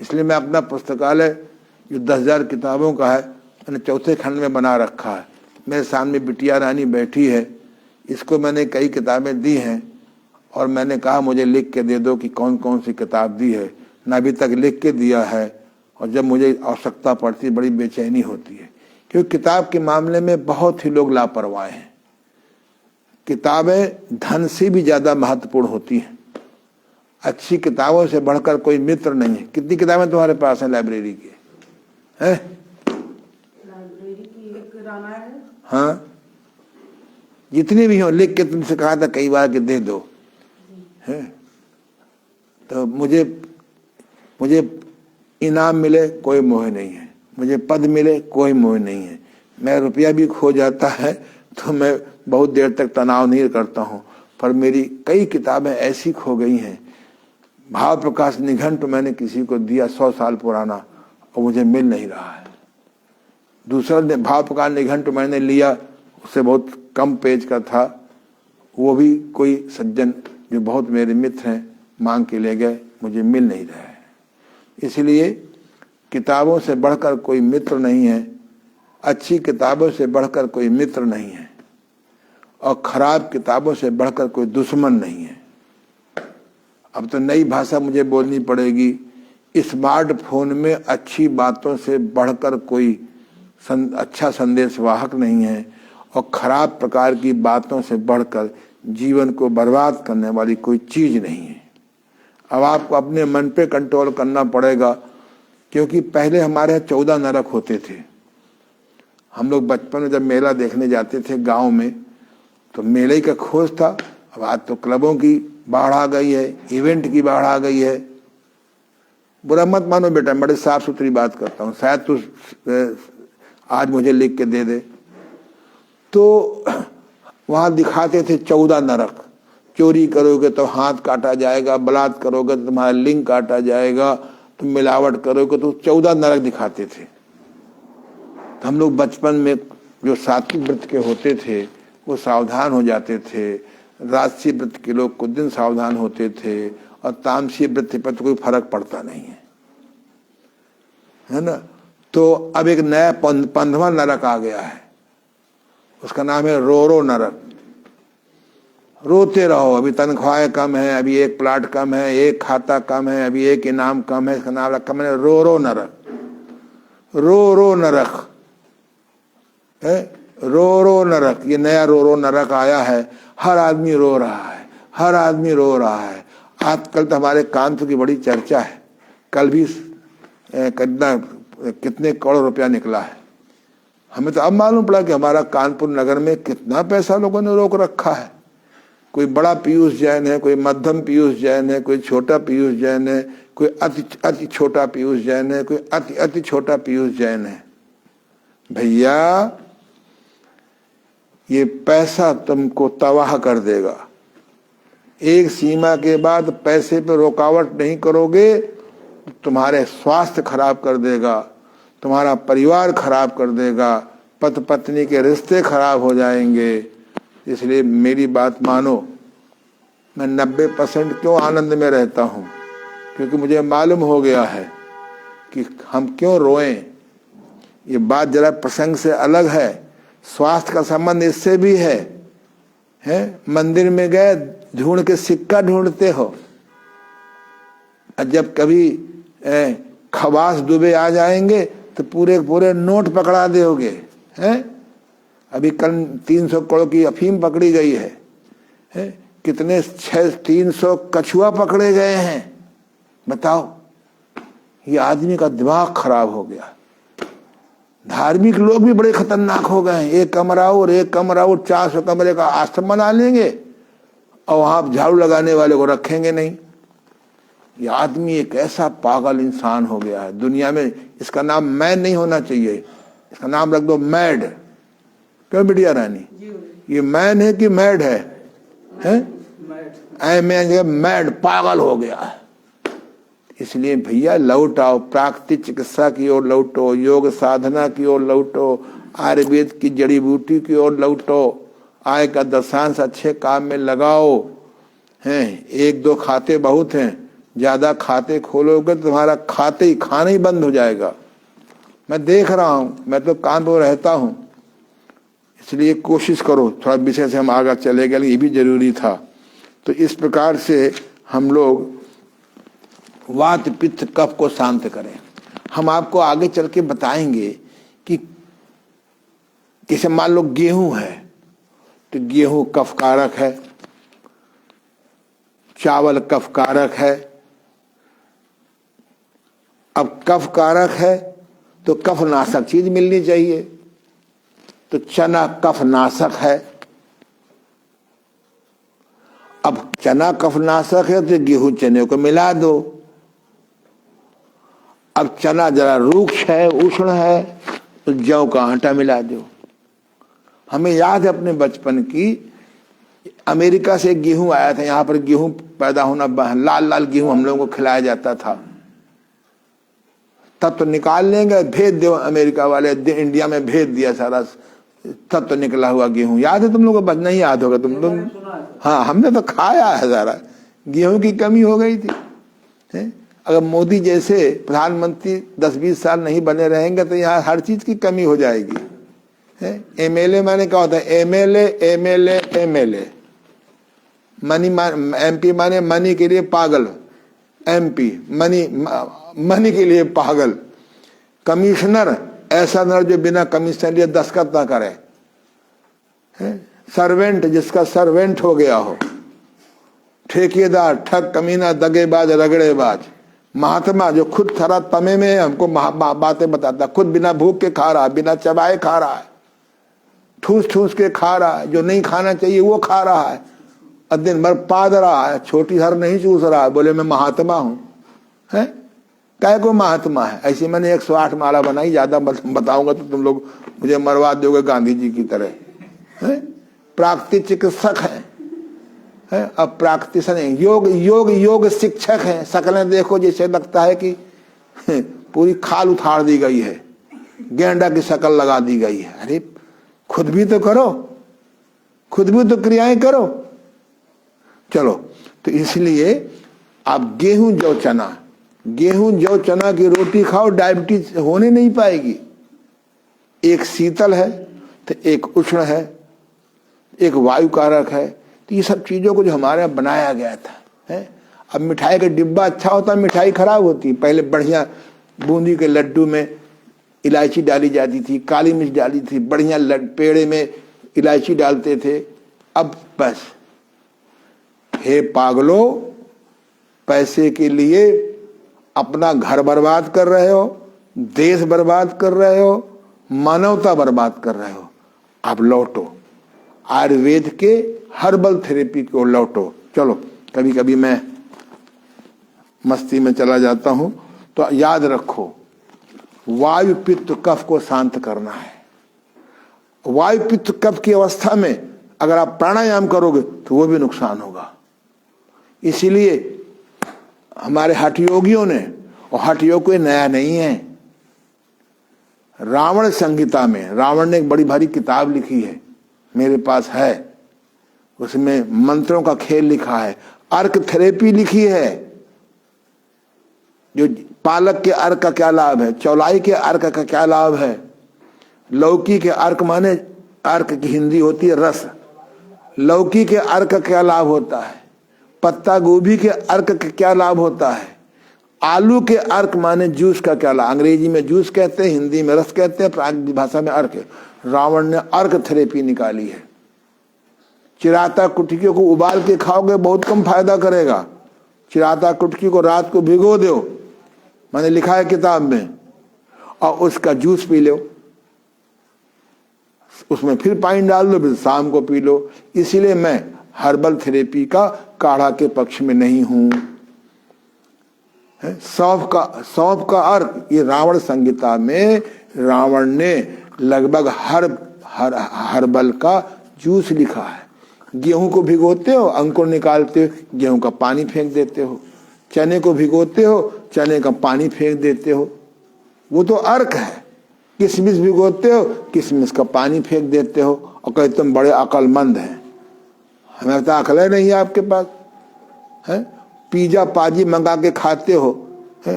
इसलिए मैं अपना पुस्तकालय जो 10,000 किताबों का है, मैंने 4थे खंड में बना रखा है। मेरे सामने बिटिया रानी बैठी है, इसको मैंने कई किताबें दी हैं, और मैंने कहा मुझे लिख के दे दो कि कौन कौन सी किताब दी है। न अभी तक लिख के दिया है, और जब मुझे आवश्यकता पड़ती है बड़ी बेचैनी होती है, क्योंकि किताब के मामले में बहुत ही लोग लापरवाह हैं। किताबें धन से भी ज्यादा महत्वपूर्ण होती हैं। अच्छी किताबों से बढ़कर कोई मित्र नहीं है। कितनी किताबें तुम्हारे पास हैं लाइब्रेरी की? है लाइब्रेरी की एक रामायण है। हाँ, जितनी भी हो लिख के तुमसे कहा था कई बार कि दे दो है। तो मुझे इनाम मिले कोई मोह नहीं है, मुझे पद मिले कोई मोह नहीं है। मैं रुपया भी खो जाता है तो मैं बहुत देर तक तनाव नहीं करता हूँ, पर मेरी कई किताबें ऐसी खो गई हैं। भाव प्रकाश निघंट मैंने किसी को दिया 100 साल पुराना, और मुझे मिल नहीं रहा है। दूसरा भाव प्रकाश निघंट मैंने लिया, उससे बहुत कम पेज का था, वो भी कोई सज्जन जो बहुत मेरे मित्र हैं मांग के ले गए, मुझे मिल नहीं रहा है। इसलिए किताबों से बढ़कर कोई मित्र नहीं है, अच्छी किताबों से बढ़कर कोई मित्र नहीं है, और खराब किताबों से बढ़कर कोई दुश्मन नहीं है। अब तो नई भाषा मुझे बोलनी पड़ेगी, स्मार्टफोन में अच्छी बातों से बढ़कर कोई अच्छा संदेशवाहक नहीं है, और खराब प्रकार की बातों से बढ़कर जीवन को बर्बाद करने वाली कोई चीज नहीं है। अब आपको अपने मन पे कंट्रोल करना पड़ेगा, क्योंकि पहले हमारे यहाँ 14 नरक होते थे। हम लोग बचपन में जब मेला देखने जाते थे गांव में, तो मेले का खोज था। अब आज तो क्लबों की बाढ़ आ गई है, इवेंट की बाढ़ आ गई है। बुरा मत मानो बेटा, बड़े साफ सुथरी बात करता हूँ, शायद तू आज मुझे लिख के दे दे। तो वहां दिखाते थे 14 नरक। चोरी करोगे तो हाथ काटा जाएगा, बलात्कार करोगे तो तुम्हारा लिंग काटा जाएगा, तुम मिलावट करोगे तो 14 नरक दिखाते थे। तो हम लोग बचपन में जो सात्विक व्रत के होते थे वो सावधान हो जाते थे। राजसी व्रत के लोग कुछ दिन सावधान होते थे, और तामसी व्रत पर तो कोई फर्क पड़ता नहीं है ना। तो अब एक नया 15वां नरक आ गया है, उसका नाम है रो रो नरक। रोते रहो, अभी तनख्वाहें कम है, अभी एक प्लाट कम है, एक खाता कम है, अभी एक इनाम कम है, इसका नाम रखा मैंने रो रो नरक। रो रो नरक है, रो रो नरक। ये नया रो रो नरक आया है। हर आदमी रो रहा है, हर आदमी रो रहा है। आजकल तो हमारे कानपुर की बड़ी चर्चा है, कल भी कितने करोड़ रुपया निकला है। हमें तो अब मालूम पड़ा कि हमारा कानपुर नगर में कितना पैसा लोगों ने रोक रखा है। कोई बड़ा पीयूष जैन है, कोई मध्यम पीयूष जैन है, कोई छोटा पीयूष जैन है, कोई अति छोटा पीयूष जैन है, कोई अति छोटा पीयूष जैन है। भैया ये पैसा तुमको तबाह कर देगा। एक सीमा के बाद पैसे पे रुकावट नहीं करोगे तो तुम्हारे स्वास्थ्य खराब कर देगा, तुम्हारा परिवार खराब कर देगा, पति पत्नी के रिश्ते खराब हो जाएंगे। इसलिए मेरी बात मानो। मैं 90% क्यों आनंद में रहता हूँ, क्योंकि मुझे मालूम हो गया है कि हम क्यों रोएं। ये बात जरा प्रसंग से अलग है, स्वास्थ्य का संबंध इससे भी है। मंदिर में गए, ढूंढ के सिक्का ढूंढते हो, और जब कभी खवास डूबे आ जाएंगे तो पूरे पूरे नोट पकड़ा दोगे। अभी कल 300 करोड़ की अफीम पकड़ी गई है। कितने 300 कछुआ पकड़े गए हैं। बताओ, ये आदमी का दिमाग खराब हो गया। धार्मिक लोग भी बड़े खतरनाक हो गए हैं। एक कमरा और 400 कमरे का आश्रम बना लेंगे और वहां झाड़ू लगाने वाले को रखेंगे नहीं। ये आदमी एक ऐसा पागल इंसान हो गया है दुनिया में। इसका नाम मैन नहीं होना चाहिए, इसका नाम रख दो मैड। क्यों बिटिया रानी, ये मैन है कि मैड है? मैड, पागल हो गया है। इसलिए भैया लौट आओ, प्राकृतिक चिकित्सा की ओर लौटो, योग साधना की ओर लौटो, आयुर्वेद की जड़ी बूटी की ओर लौटो, आय का 10 अच्छे काम में लगाओ। हैं 1-2 खाते बहुत हैं, ज्यादा खाते खोलोगे तो तुम्हारा खाना ही बंद हो जाएगा। मैं देख रहा हूं, मैं तो कानपुर रहता हूं, इसलिए कोशिश करो। थोड़ा विषय से हम आगे चले गए, ये भी जरूरी था। तो इस प्रकार से हम लोग वात पित्त कफ को शांत करें। हम आपको आगे चल के बताएंगे कि जैसे मान लो गेहूं है तो गेहूं कफ कारक है, चावल कफ कारक है। अब कफ कारक है तो कफ नाशक चीज मिलनी चाहिए, तो चना कफ नाशक है। अब चना कफ नाशक है तो गेहूं चने को मिला दो। अब चना जरा रूक्ष है, उष्ण है, तो जौ का आटा मिला दो। हमें याद है अपने बचपन की, अमेरिका से गेहूं आया था, यहाँ पर गेहूं पैदा होना, लाल लाल गेहूं हम लोगों को खिलाया जाता था। तब तो निकाल लेंगे, भेज दो अमेरिका वाले, इंडिया में भेज दिया सारा, तब तो निकला हुआ गेहूं। याद है तुम लोगों को? नहीं याद होगा तुम लोग? हाँ, हमने तो खाया है सारा। गेहूं की कमी हो गई थी। अगर मोदी जैसे प्रधानमंत्री 10-20 साल नहीं बने रहेंगे तो यहाँ हर चीज की कमी हो जाएगी। एमएलए माने क्या होता है? एमएलए मनी, एमपी माने मनी के लिए पागल, एमपी मनी के लिए पागल। कमिश्नर ऐसा नर जो बिना कमीशन लिए दस्तखत ना करे। सर्वेंट जिसका सर्वेंट हो गया हो। ठेकेदार ठग कमीना दगेबाज रगड़ेबाज। महात्मा जो खुद थरा तमे में हमको बातें बताता, खुद बिना भूख के खा रहा है, बिना चबाए खा रहा है, ठूस ठूस के खा रहा है, जो नहीं खाना चाहिए वो खा रहा है, और दिन भर पाद रहा है, छोटी हर नहीं चूस रहा है, बोले मैं महात्मा हूं। है क्या को महात्मा है? ऐसे मैंने 108 माला बनाई, ज्यादा बताऊंगा तो तुम लोग मुझे मरवा दोगे गांधी जी की तरह। प्राकृतिक चिकित्सक है, अब प्राकृतिक योग शिक्षक है। शकलें देखो जैसे लगता है कि पूरी खाल उठाड़ दी गई है, गेंडा की शक्ल लगा दी गई है। अरे खुद भी तो करो, खुद भी तो क्रियाएं करो। चलो, तो इसलिए आप गेहूं जौ चना की रोटी खाओ, डायबिटीज होने नहीं पाएगी। एक शीतल है, तो एक उष्ण है, एक वायु कारक है। तो ये सब चीज़ों को जो हमारे यहाँ बनाया गया था है। अब मिठाई का डिब्बा अच्छा होता है, मिठाई खराब होती है। पहले बढ़िया बूंदी के लड्डू में इलायची डाली जाती थी, काली मिर्च डाली थी, बढ़िया पेड़े में इलायची डालते थे। अब बस हे पागलो, पैसे के लिए अपना घर बर्बाद कर रहे हो, देश बर्बाद कर रहे हो, मानवता बर्बाद कर रहे हो। अब लौटो आयुर्वेद के हर्बल थेरेपी को लौटो। चलो, कभी कभी मैं मस्ती में चला जाता हूं, तो याद रखो वायु पित्त कफ को शांत करना है। वायु पित्त कफ की अवस्था में अगर आप प्राणायाम करोगे तो वो भी नुकसान होगा। इसीलिए हमारे हठ योगियों ने, और हठ योग कोई नया नहीं है, रावण संहिता में रावण ने एक बड़ी भारी किताब लिखी है, मेरे पास है, उसमें मंत्रों का खेल लिखा है, अर्क थेरेपी लिखी है। जो पालक के अर्क का क्या लाभ है, चौलाई के अर्क का क्या लाभ है, लौकी के अर्क माने अर्क की हिंदी होती है रस, लौकी के अर्क का क्या लाभ होता है, पत्ता गोभी के अर्क का क्या लाभ होता है, आलू के अर्क माने जूस का क्या लाभ। अंग्रेजी में जूस कहते हैं, हिंदी में रस कहते हैं, प्राकृतिक भाषा में अर्क। रावण ने अर्क थेरेपी निकाली है। चिराता कुटकियों को उबाल के खाओगे बहुत कम फायदा करेगा। चिराता कुटकी को रात को भिगो दो, मैंने लिखा है किताब में, और उसका जूस पी लो, उसमें फिर पानी डाल दो, फिर शाम को पी लो। इसीलिए मैं हर्बल थेरेपी का काढ़ा के पक्ष में नहीं हूं। सौंफ का अर्क, ये रावण संहिता में रावण ने लगभग हर्बल का जूस लिखा है। गेहूं को भिगोते हो, अंकुर निकालते हो, गेहूं का पानी फेंक देते हो। चने को भिगोते हो, चने का पानी फेंक देते हो, वो तो अर्क है। किशमिश भिगोते हो, किशमिश का पानी फेंक देते हो, और कहते तुम बड़े अक्लमंद हैं। हमें तो अकल नहीं है आपके पास है। पिज्जा पाजी मंगा के खाते हो,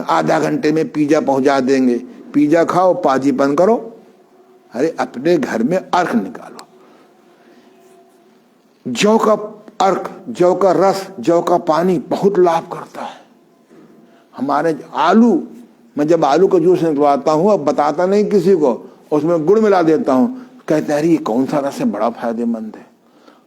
आधा घंटे में पिज्जा पहुंचा देंगे, पिज्जा खाओ पाजी बंद करो। अरे अपने घर में अर्क निकालो। जौ का अर्क, जौ का रस, जौ का पानी बहुत लाभ करता है। हमारे आलू, मैं जब आलू का जूस निकलवाता हूँ, अब बताता नहीं किसी को, उसमें गुड़ मिला देता हूँ, कहते हैं ये कौन सा रस है, बड़ा फायदेमंद है।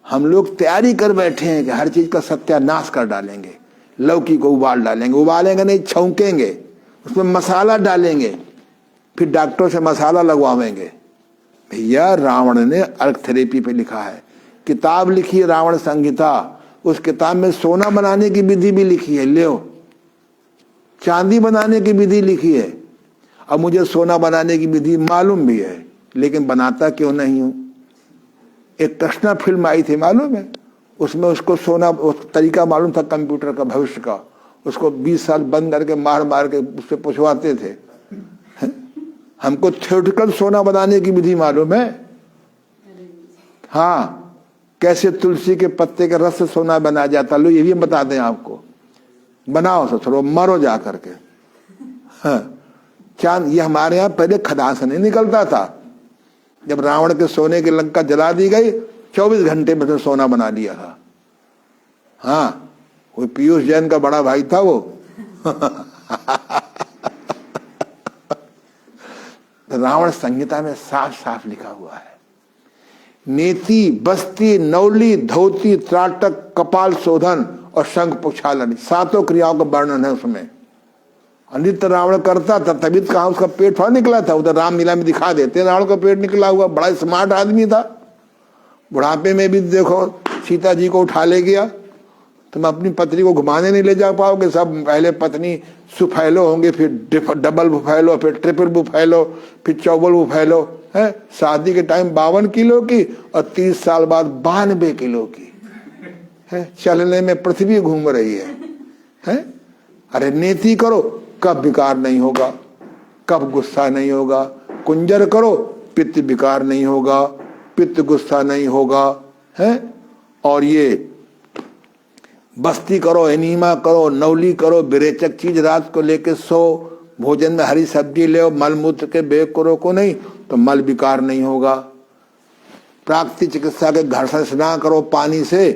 हम लोग तैयारी कर बैठे हैं कि हर चीज का सत्यानाश कर डालेंगे। लौकी को उबाल डालेंगे, उबालेंगे नहीं, छौंकेंगे, उसमें मसाला डालेंगे, फिर डॉक्टर से मसाला लगवावेंगे। भैया रावण ने अर्क थेरेपी पे लिखा है, किताब लिखी है रावण संहिता। उस किताब में सोना बनाने की विधि भी लिखी है, ले चांदी बनाने की विधि लिखी है। अब मुझे सोना बनाने की विधि मालूम भी है, लेकिन बनाता क्यों नहीं हूं। एक कृष्णा फिल्म आई थी मालूम है, उसमें उसको सोना तरीका मालूम था कंप्यूटर का भविष्य का, उसको 20 साल बंद करके मार मार के उससे पूछवाते थे। हमको थ्योरेटिकल सोना बनाने की विधि मालूम है। हाँ, कैसे तुलसी के पत्ते के रस से सोना बनाया जाता, लो ये भी बता दें आपको। बनाओ तो थोड़ा मरो जा करके। हाँ, चांद, ये हमारे यहाँ पहले खदान से नहीं निकलता था। जब रावण के सोने की लंका जला दी गई, 24 घंटे में तो सोना बना लिया था। हाँ, वो पीयूष जैन का बड़ा भाई था वो। रावण संहिता में साफ साफ लिखा हुआ है, नेति, बस्ती, नौली, धोती, त्राटक, कपाल शोधन और शंख पुछालन, 7 क्रियाओं का वर्णन है उसमें। नित्य रावण करता था, तभी तो कहा उसका पेट थोड़ा निकला था। उधर रामलीला में दिखा देते रावण का पेट निकला हुआ, बड़ा स्मार्ट आदमी था। बुढ़ापे में भी देखो सीता जी को उठा ले गया। तुम अपनी पत्नी को घुमाने नहीं ले जा पाओगे, सब पहले पत्नी सुफैलो होंगे, फिर डबल बुफैलो, फिर ट्रिपल बुफैलो, फिर चौबल बुफैलो है। शादी के टाइम 52 किलो की और 30 साल बाद 92 किलो की है। चलने में पृथ्वी घूम रही है? अरे नेति करो, कब विकार नहीं होगा, कब गुस्सा नहीं होगा। कुंजर करो, पित्त विकार नहीं होगा, पित्त गुस्सा नहीं होगा है। और ये बस्ती करो, एनीमा करो, नौली करो, विरेचक चीज रात को लेके सो, भोजन में हरी सब्जी ले, मल मूत्र के बेग करो को नहीं तो मल विकार नहीं होगा। प्राकृतिक चिकित्सा के घर से स्नान करो पानी से,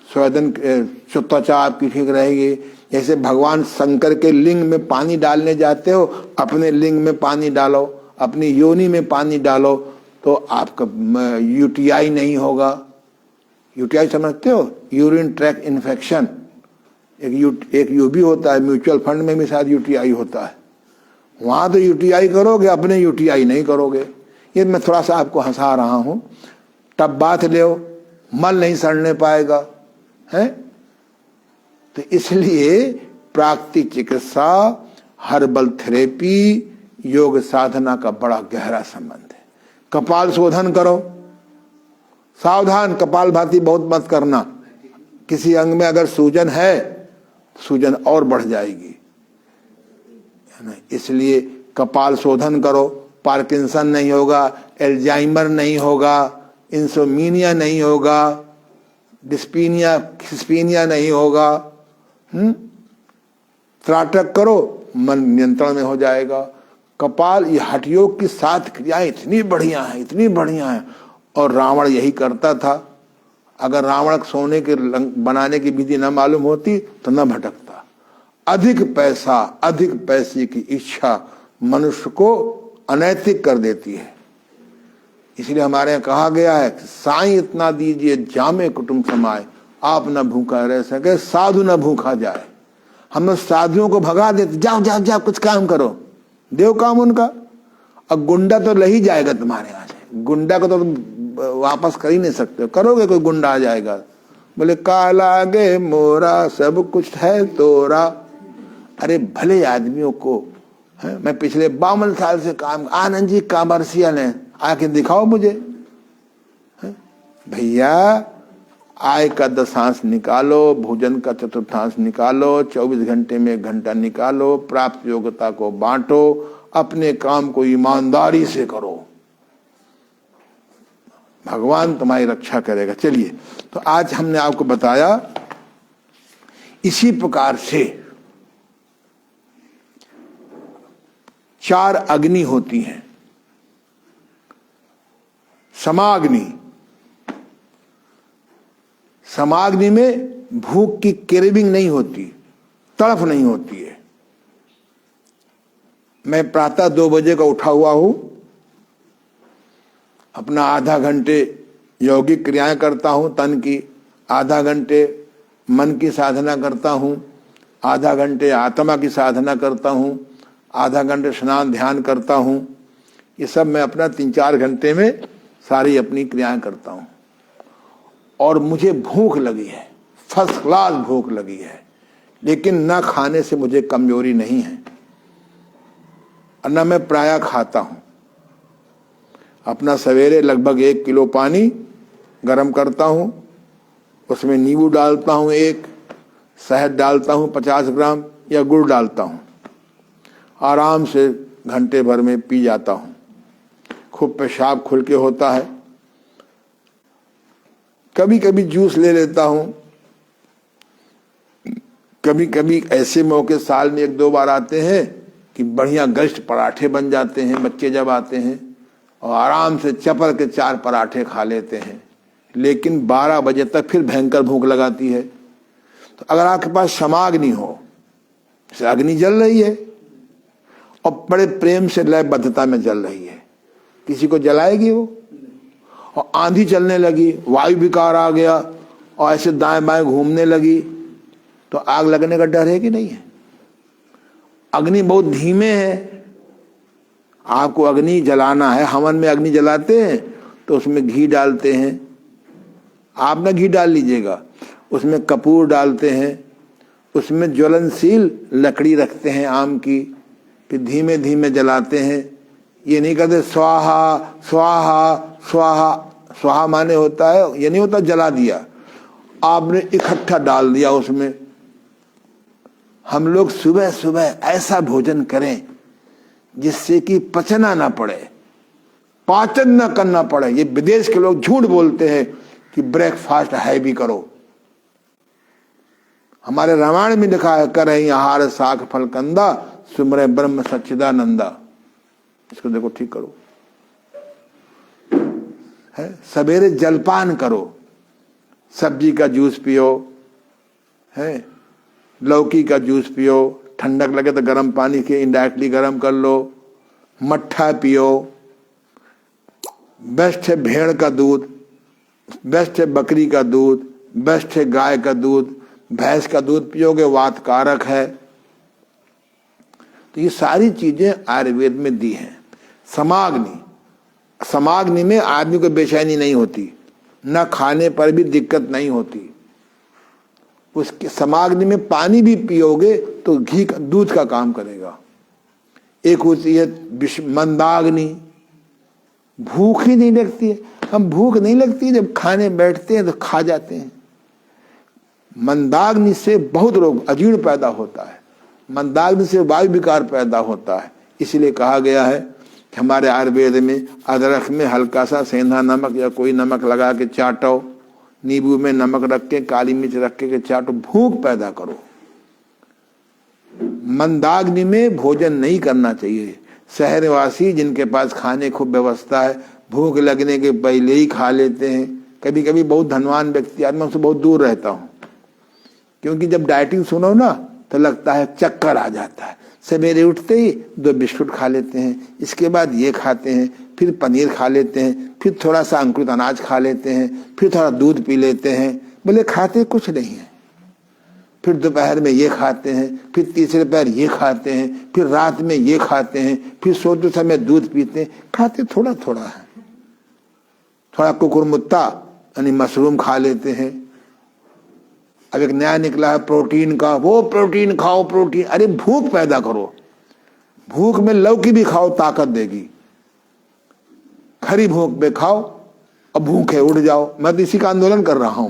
स्वादन त्वचा आपकी ठीक रहेगी। जैसे भगवान शंकर के लिंग में पानी डालने जाते हो, अपने लिंग में पानी डालो, अपनी योनि में पानी डालो, तो आपका यूटीआई नहीं होगा। यूटीआई समझते हो? Urine track infection. एक यू भी होता है, म्यूचुअल फंड में भी शायद यूटीआई होता है। वहां तो यूटीआई करोगे, अपने यूटीआई नहीं करोगे। ये मैं थोड़ा सा आपको हंसा रहा हूं। टब बाथ ले, मल नहीं सड़ने पाएगा है। तो इसलिए प्राकृतिक चिकित्सा, हर्बल थेरेपी, योग साधना का बड़ा गहरा संबंध है। कपाल शोधन करो, सावधान, कपालभाति बहुत मत करना। किसी अंग में अगर सूजन है, सूजन और बढ़ जाएगी, है ना। इसलिए कपाल शोधन करो, पार्किंसन नहीं होगा, एल्जाइमर नहीं होगा, इंसोमिनिया नहीं होगा, डिस्पीनिया खिस्पीनिया नहीं होगा। त्राटक करो, मन नियंत्रण में हो जाएगा। कपाल, ये हठ योग की 7 क्रियाएं इतनी बढ़िया है, इतनी बढ़िया है। और रावण यही करता था। अगर रावण सोने के बनाने की विधि न मालूम होती तो न भटकता। अधिक पैसा, अधिक पैसे की इच्छा मनुष्य को अनैतिक कर देती है। इसलिए हमारे यहाँ कहा गया है, साईं इतना दीजिए जामे कुटुंब समाए, आप न भूखा रह सके साधु न भूखा जाए। हम लोग साधुओं को भगा देते, जाओ जाओ जाओ कुछ काम करो, देव काम उनका। अब गुंडा तो ले ही जाएगा तुम्हारे यहाँ से, गुंडा को तो तुम वापस कर ही नहीं सकते। करोगे, कोई गुंडा आ जाएगा, बोले काला गे मोरा सब कुछ है तोरा। अरे भले आदमियों को है, मैं पिछले 52 साल से काम, आनंद जी कमर्शियल है, आके दिखाओ मुझे। भैया आय का 10 निकालो, भोजन का 1/4 निकालो, 24 घंटे में 1 घंटा निकालो, प्राप्त योग्यता को बांटो, अपने काम को ईमानदारी से करो, भगवान तुम्हारी रक्षा करेगा। चलिए, तो आज हमने आपको बताया इसी प्रकार से 4 अग्नि होती हैं। समाग्नि, समाग्नि में भूख की क्रेविंग नहीं होती, तड़फ नहीं होती है। मैं प्रातः 2 बजे का उठा हुआ हूं, अपना आधा घंटे यौगिक क्रियाएं करता हूं तन की, आधा घंटे मन की साधना करता हूं, आधा घंटे आत्मा की साधना करता हूं, आधा घंटे स्नान ध्यान करता हूं। ये सब मैं अपना 3-4 घंटे में सारी अपनी क्रियाएं करता हूं। और मुझे भूख लगी है, फर्स्ट क्लास भूख लगी है, लेकिन न खाने से मुझे कमजोरी नहीं है और न मैं प्रायः खाता हूं। अपना सवेरे लगभग 1 किलो पानी गर्म करता हूं, उसमें नींबू डालता हूं, 1 शहद डालता हूं 50 ग्राम, या गुड़ डालता हूं, आराम से घंटे भर में पी जाता हूं। खूब पेशाब खुल के होता है। कभी कभी जूस ले लेता हूं, कभी कभी ऐसे मौके साल में 1-2 बार आते हैं कि बढ़िया गश्त पराठे बन जाते हैं। बच्चे जब आते हैं और आराम से चपल के 4 पराठे खा लेते हैं, लेकिन 12 बजे तक फिर भयंकर भूख लगाती है। तो अगर आपके पास समाग्नि हो, जैसे अग्नि जल रही है और बड़े प्रेम से लयबद्धता में जल रही है, किसी को जलाएगी वो? और आंधी चलने लगी, वायु विकार आ गया और ऐसे दाएं बाएं घूमने लगी, तो आग लगने का डर है कि नहीं है? अग्नि बहुत धीमे है। आपको अग्नि जलाना है, हवन में अग्नि जलाते हैं तो उसमें घी डालते हैं, आप ना घी डाल लीजिएगा, उसमें कपूर डालते हैं, उसमें ज्वलनशील लकड़ी रखते हैं आम की, फिर धीमे धीमे जलाते हैं। ये नहीं कहते स्वाहा स्वाहा स्वाहा, स्वाहा माने होता है, ये नहीं होता जला दिया, आपने इकट्ठा डाल दिया उसमें। हम लोग सुबह सुबह ऐसा भोजन करें जिससे कि पचना ना पड़े, पाचन ना करना पड़े। ये विदेश के लोग झूठ बोलते हैं कि ब्रेकफास्ट हैवी करो। हमारे रामायण में लिखा है, करहि आहार साख फल कंदा, सुमरे ब्रह्म सच्चिदानंदा। इसको देखो, ठीक करो। है। सवेरे जलपान करो, सब्जी का जूस पियो, है, लौकी का जूस पियो, ठंडक लगे तो गर्म पानी के इनडायरेक्टली गर्म कर लो, मट्ठा पियो। बेस्ट है भेड़ का दूध, बेस्ट है बकरी का दूध, बेस्ट है गाय का दूध। भैंस का दूध पियोगे वातकारक है। तो ये सारी चीजें आयुर्वेद में दी हैं। समाग्नि, समाग्नि में आदमी को बेचैनी नहीं होती, न खाने पर भी दिक्कत नहीं होती। उसके समाग्नि में पानी भी पियोगे तो घी का, दूध का काम करेगा। एक होती है मंदाग्नि, भूख ही नहीं लगती है। हम भूख नहीं लगती, जब खाने बैठते हैं तो खा जाते हैं। मंदाग्नि से बहुत रोग, अजीर्ण पैदा होता है, मंदाग्नि से वायु विकार पैदा होता है। इसलिए कहा गया है कि हमारे आयुर्वेद में अदरक में हल्का सा सेंधा नमक या कोई नमक लगा के चाटो, नींबू में नमक रख के, काली मिर्च रख के चाटो, भूख पैदा करो। मंदाग्नि में भोजन नहीं करना चाहिए। शहरवासी जिनके पास खाने खूब व्यवस्था है, भूख लगने के पहले ही खा लेते हैं। कभी कभी बहुत धनवान व्यक्ति, आज मैं उससे बहुत दूर रहता हूँ, क्योंकि जब डाइटिंग सुनो ना तो लगता है चक्कर आ जाता है। सवेरे उठते ही 2 बिस्कुट खा लेते हैं, इसके बाद ये खाते हैं, फिर पनीर खा लेते हैं, फिर थोड़ा सा अंकुरित अनाज खा लेते हैं, फिर थोड़ा दूध पी लेते हैं। बोले खाते कुछ नहीं है। फिर दोपहर में ये खाते हैं, फिर तीसरे पैर ये खाते हैं, फिर रात में ये खाते हैं, फिर सोते समय दूध पीते हैं। खाते थोड़ा थोड़ा है। थोड़ा कुकुरमुत्ता यानी मशरूम खा लेते हैं। अब एक नया निकला है प्रोटीन का, वो प्रोटीन खाओ, प्रोटीन। अरे भूख पैदा करो, भूख में लौकी भी खाओ, ताकत देगी। खरी भूख पे खाओ और भूखे उड़ जाओ। मैं तो इसी का आंदोलन कर रहा हूं।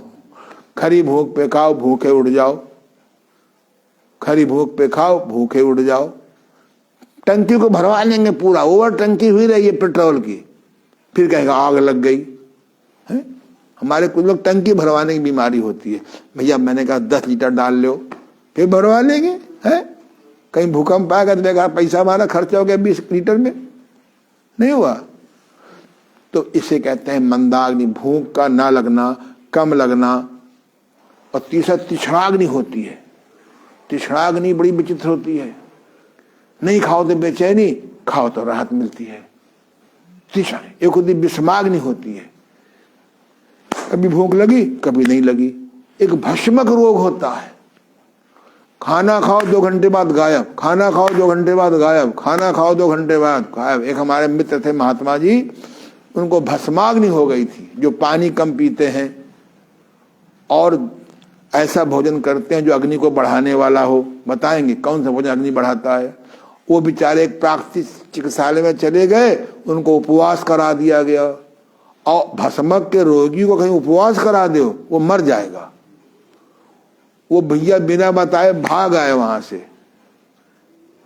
खरी भूख पे खाओ, भूखे उड़ जाओ। खरी भूख पे खाओ, भूखे उड़ जाओ। टंकी को भरवा लेंगे पूरा, ओवर टंकी हुई रही है पेट्रोल की, फिर कहेगा आग लग गई है। हमारे कुछ लोग टंकी भरवाने की बीमारी होती है। भैया मैंने कहा 10 लीटर डाल लो, फिर भरवा लेंगे है। कहीं भूकंप आएगा तो बेकार पैसा हमारा खर्चा हो गया 20 लीटर में, नहीं हुआ। तो इसे कहते हैं मंदाग्नि, भूख का ना लगना, कम लगना। और तीसरा तिष्णाग्नि होती है। तिष्णाग्नि बड़ी विचित्र होती है। नहीं खाओ तो बेचैनी, खाओ तो राहत मिलती है। तीसरा एक होती विषमाग्नि होती है, कभी भूख लगी कभी नहीं लगी। एक भस्मक रोग होता है, खाना खाओ 2 घंटे बाद गायब, खाना खाओ 2 घंटे बाद गायब, खाना खाओ 2 घंटे बाद गायब। एक हमारे मित्र थे महात्मा जी, उनको भस्माग्नि हो गई थी, जो पानी कम पीते हैं और ऐसा भोजन करते हैं जो अग्नि को बढ़ाने वाला हो। बताएंगे कौन सा भोजन अग्नि बढ़ाता है। वो बेचारे एक प्राकृतिक चिकित्सालय में चले गए, उनको उपवास करा दिया गया। और भस्मक के रोगी को कहीं उपवास करा दो, वो मर जाएगा। वो भैया बिना बताए भाग आए वहां से,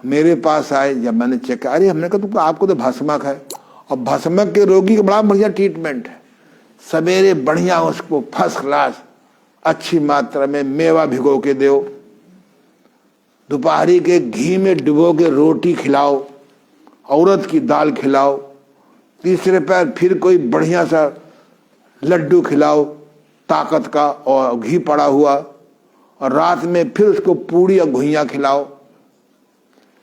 मेरे पास आए। जब मैंने चेक किया, अरे हमने कहा तुमको, आपको तो भस्मक है। और भस्मक के रोगी का बड़ा बढ़िया ट्रीटमेंट है। सवेरे बढ़िया उसको फर्स्ट क्लास अच्छी मात्रा में मेवा भिगो के दो, दोपहरी के घी में डुबो के रोटी खिलाओ, औरत की दाल खिलाओ, तीसरे पैर फिर कोई बढ़िया सा लड्डू खिलाओ ताकत का और घी पड़ा हुआ, और रात में फिर उसको पूड़ी और घुइयां खिलाओ।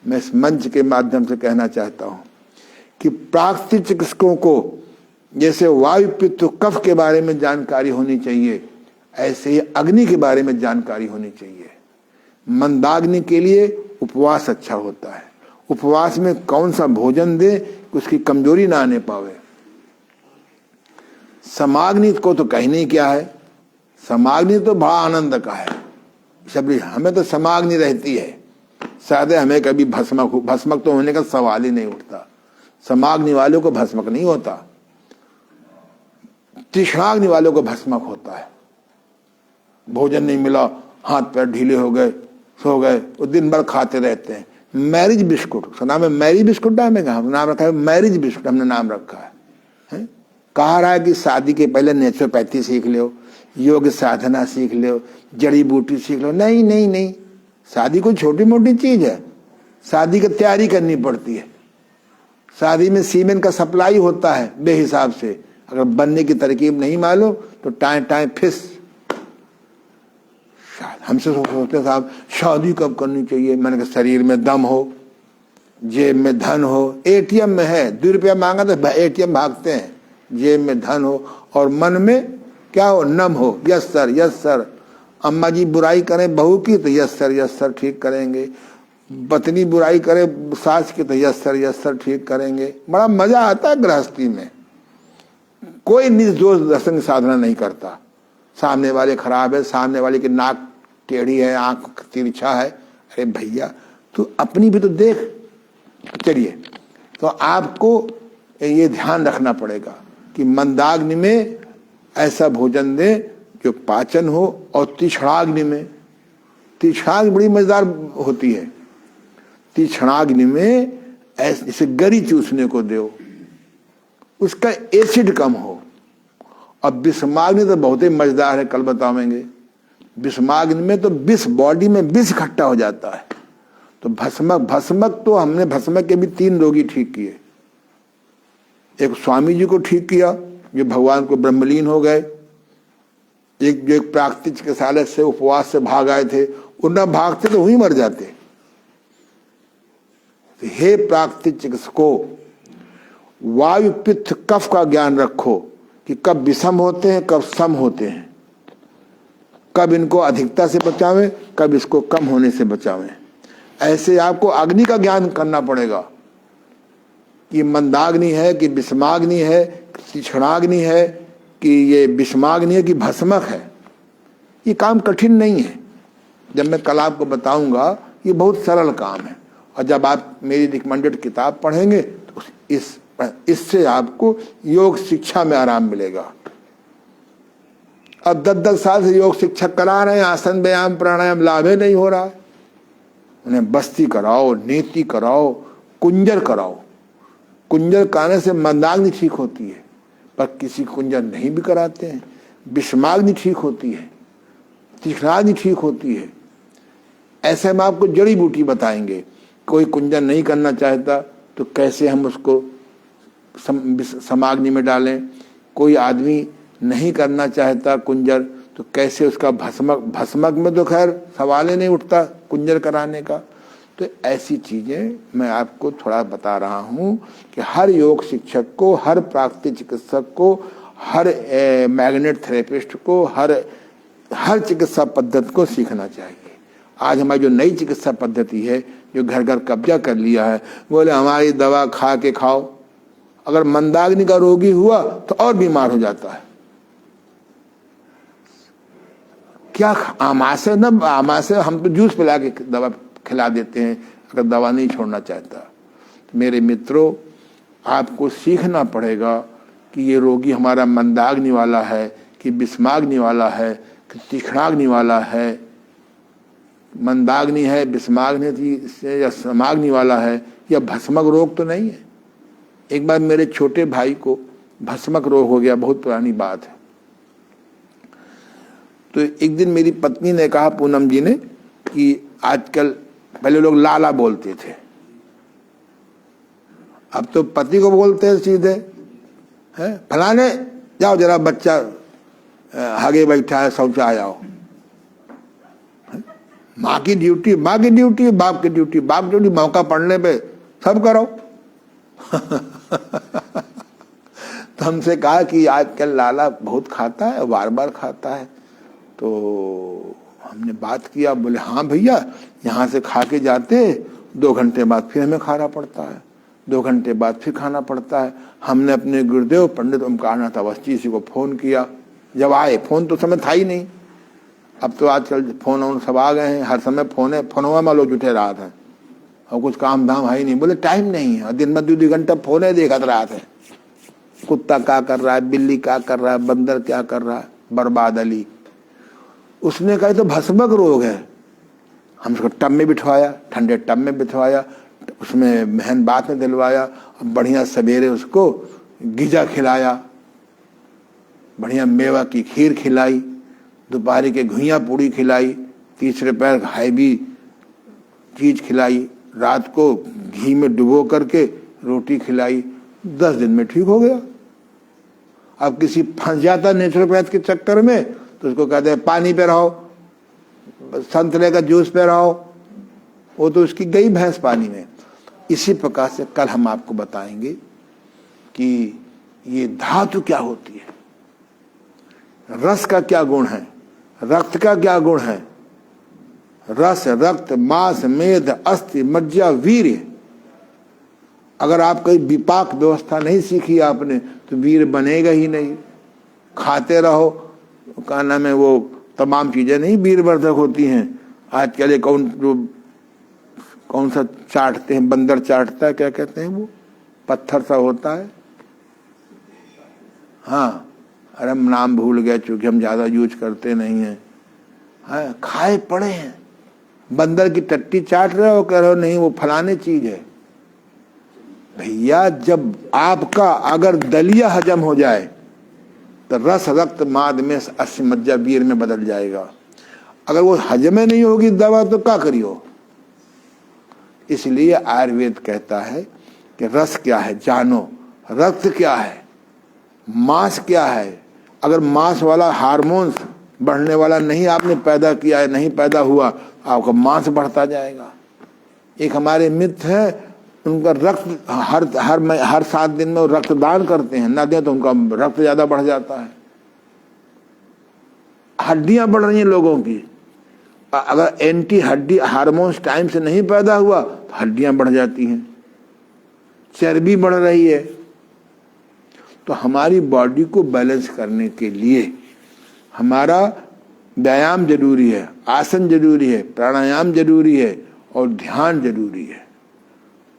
मैं इस मंच के माध्यम से कहना चाहता हूं कि प्राकृतिक चिकित्सकों को जैसे वायु पित्त कफ के बारे में जानकारी होनी चाहिए, ऐसे ही अग्नि के बारे में जानकारी होनी चाहिए। मंदाग्नि के लिए उपवास अच्छा होता है। उपवास में कौन सा भोजन दे कि उसकी कमजोरी ना आने पावे। समाग्नि को तो कहने ही क्या है, समाग्नि तो बड़ा आनंद का है। शबरी हमें तो समाग्नि रहती है, शायद हमें कभी भस्मक तो होने का सवाल ही नहीं उठता। समाग्नि वालों को भस्मक नहीं होता, तृष्णाग्नि वालों को भस्मक होता है। भोजन नहीं मिला, हाथ पैर ढीले हो गए, सो गए, वो दिन भर खाते रहते हैं। मैरिज बिस्कुट, उसका नाम है मैरी बिस्कुट, नाम रखा है मैरिज बिस्कुट, हमने नाम रखा है। कहा रहा है कि शादी के पहले नेचुरोपैथी सीख लो, योग साधना सीख लो, जड़ी बूटी सीख लो। नहीं नहीं नहीं, शादी कोई छोटी मोटी चीज है। शादी की तैयारी करनी पड़ती है। शादी में सीमेंट का सप्लाई होता है बेहिसाब से, अगर बनने की तरकीब नहीं मालूम तो टाइम टाइम फिस। हमसे सोचते साहब शादी कब करनी चाहिए, मैंने कहा शरीर में दम हो, जेब में धन हो। एटीएम में है, 2 रुपया मांगा तो एटीएम भागते हैं। जेब में धन हो और मन में क्या हो, नम हो, यस सर यस सर। अम्मा जी बुराई करें बहू की तो यस सर ठीक करेंगे। पत्नी बुराई करे सास की तो यस सर ठीक करेंगे। बड़ा मजा आता है गृहस्थी में। कोई निर्दोष दर्शन साधना नहीं करता। सामने वाले खराब है, सामने वाले की नाक टेढ़ी है, आंख तिरछा है, अरे भैया तू अपनी भी तो देख। चलिए, तो आपको ये ध्यान रखना पड़ेगा कि मंदाग्नि में ऐसा भोजन दे जो पाचन हो, और तीक्ष्णाग्नि में, तीक्ष्णाग्नि बड़ी मजेदार होती है। तीक्ष्णाग्नि में ऐसे गरी चूसने को दो, उसका एसिड कम हो। और विषमाग्नि तो बहुत ही मजेदार है, कल बतावेंगे। विषमाग्नि में तो विष, बॉडी में विष इकट्ठा हो जाता है। तो भस्मक तो हमने भस्मक के भी 3 रोगी ठीक किए। एक स्वामी जी को ठीक किया जो भगवान को ब्रह्मलीन हो गए। एक जो एक प्राकृतिक चिकित्सालय से उपवास से भाग आए थे, उन भागते तो वहीं मर जाते। तो हे प्राकृतिक चिकित्सकों, वायु पित्त कफ का ज्ञान रखो कि कब विषम होते हैं, कब सम होते हैं, कब इनको अधिकता से बचावें, कब इसको कम होने से बचावें। ऐसे आपको अग्नि का ज्ञान करना पड़ेगा कि मंदाग्नि है कि विषमाग्नि है, तीक्ष्णाग्नि है कि ये विषमाग्नि है कि भस्मक है। ये काम कठिन नहीं है। जब मैं कल आपको बताऊंगा, ये बहुत सरल काम है। और जब आप मेरी रिकमेंडेड किताब पढ़ेंगे तो इससे आपको योग शिक्षा में आराम मिलेगा। अब 10-10 साल से योग शिक्षक करा रहे हैं, आसन व्यायाम प्राणायाम लाभ ही नहीं हो रहा है। उन्हें बस्ती कराओ, नीति कराओ, कुंजर कराओ। कुंजर कराने से मंदाग्नि ठीक होती है, पर किसी कुंजर नहीं भी कराते हैं। विषमाग्नि ठीक होती है, तीक्ष्णाग्नि ठीक होती है। ऐसे हम आपको जड़ी बूटी बताएंगे। कोई कुंजर नहीं करना चाहता तो कैसे हम उसको समाग्नि में डालें। कोई आदमी नहीं करना चाहता कुंजर, तो कैसे उसका भस्मक में तो खैर सवाल ही नहीं उठता कुंजर कराने का। तो ऐसी चीजें मैं आपको थोड़ा बता रहा हूं कि हर योग शिक्षक को, हर प्राकृतिक चिकित्सक को, हर मैग्नेट थेरेपिस्ट को, हर चिकित्सा पद्धति को सीखना चाहिए। आज हमारी जो नई चिकित्सा पद्धति है, जो घर घर कब्जा कर लिया है, बोले हमारी दवा खा के खाओ। अगर मंदाग्नि का रोगी हुआ तो और बीमार हो जाता है। क्या आमाशय न, आमाशय हम तो जूस पिला के दवा खिला देते हैं अगर दवा नहीं छोड़ना चाहता। तो मेरे मित्रों, आपको सीखना पड़ेगा कि ये रोगी हमारा मंदाग्नि वाला है कि विषमाग्नि वाला है कि तीक्ष्णाग्नि वाला है। मंदाग्नि है, विषमाग्नि से या समाग्नि वाला है, या भस्मक रोग तो नहीं है। एक बार मेरे छोटे भाई को भस्मक रोग हो गया, बहुत पुरानी बात है। तो एक दिन मेरी पत्नी ने कहा, पूनम जी ने, कि आजकल पहले लोग लाला बोलते थे, अब तो पति को बोलते हैं सीधे, है फलाने जाओ जरा बच्चा आगे बैठा है, शौचा आओ। माँ की ड्यूटी माँ की ड्यूटी, बाप की ड्यूटी बाप की ड्यूटी, मौका पड़ने पे सब करो। तो हमसे कहा कि आजकल लाला बहुत खाता है, बार बार खाता है। तो हमने बात किया, बोले हाँ भैया, यहाँ से खा के जाते 2 घंटे बाद फिर हमें खाना पड़ता है, 2 घंटे बाद फिर खाना पड़ता है। हमने अपने गुरुदेव पंडित ओमकारनाथ अवस्थी जी को फोन किया। जब आए, फोन तो समय था ही नहीं, अब तो आजकल फोन सब आ गए हैं, हर समय फोन है, फोनवा में लोग जुटे रात है और कुछ काम धाम है ही नहीं। बोले टाइम नहीं है, और दिन में 2 घंटा फोन है देखत रात है। कुत्ता क्या कर रहा है, बिल्ली क्या कर रहा है, बंदर क्या कर रहा है, बर्बाद अली। उसने कहा तो भस्मक रोग है। हम उसको टब में बिठवाया, ठंडे टब में बिठवाया, उसमें महन बात में दिलवाया, बढ़िया सवेरे उसको गिजा खिलाया, बढ़िया मेवा की खीर खिलाई, दोपहर के घुइयाँ पूड़ी खिलाई, तीसरे पैर हैवी चीज खिलाई, रात को घी में डुबो करके रोटी खिलाई। 10 दिन में ठीक हो गया। अब किसी फंस जाता नेचुरोपैथ के चक्कर में तो उसको कहते हैं पानी पे रहो, संतरे का जूस पे रहो, वो तो उसकी गई भैंस पानी में। इसी प्रकार से कल हम आपको बताएंगे कि ये धातु क्या होती है, रस का क्या गुण है, रक्त का क्या गुण है। रस, रक्त, मांस, मेद, अस्थि, मज्जा, वीर्य। अगर आप कोई विपाक व्यवस्था नहीं सीखी आपने तो वीर बनेगा ही नहीं। खाते रहो, क्या नाम है, वो तमाम चीजें नहीं वीरवर्धक होती हैं। आजकल ये कौन सा चाटते हैं, बंदर चाटता है, क्या कहते हैं वो, पत्थर सा होता है, हाँ, अरे हम नाम भूल गए चूंकि हम ज्यादा यूज करते नहीं हैं। हाँ, खाए पड़े हैं, बंदर की टट्टी चाट रहे हो, कह रहे हो नहीं वो फलाने चीज है। भैया जब आपका अगर दलिया हजम हो जाए तो रस, रक्त, माद में अस्थि, मज्जा, वीर में बदल जाएगा। अगर वो हजम नहीं होगी दवा तो क्या करियो। इसलिए आयुर्वेद कहता है कि रस क्या है जानो, रक्त क्या है, मांस क्या है। अगर मांस वाला हार्मोन्स बढ़ने वाला नहीं आपने पैदा किया है, नहीं पैदा हुआ, आपका मांस बढ़ता जाएगा। एक हमारे मित्र हैं, उनका रक्त हर 7 दिन में वो रक्तदान करते हैं, ना दें तो उनका रक्त ज्यादा बढ़ जाता है। हड्डियां बढ़ रही हैं लोगों की, अगर एंटी हड्डी हार्मोन्स टाइम से नहीं पैदा हुआ तो हड्डियां बढ़ जाती हैं, चर्बी बढ़ रही है। तो हमारी बॉडी को बैलेंस करने के लिए हमारा व्यायाम जरूरी है, आसन जरूरी है, प्राणायाम जरूरी है और ध्यान जरूरी है।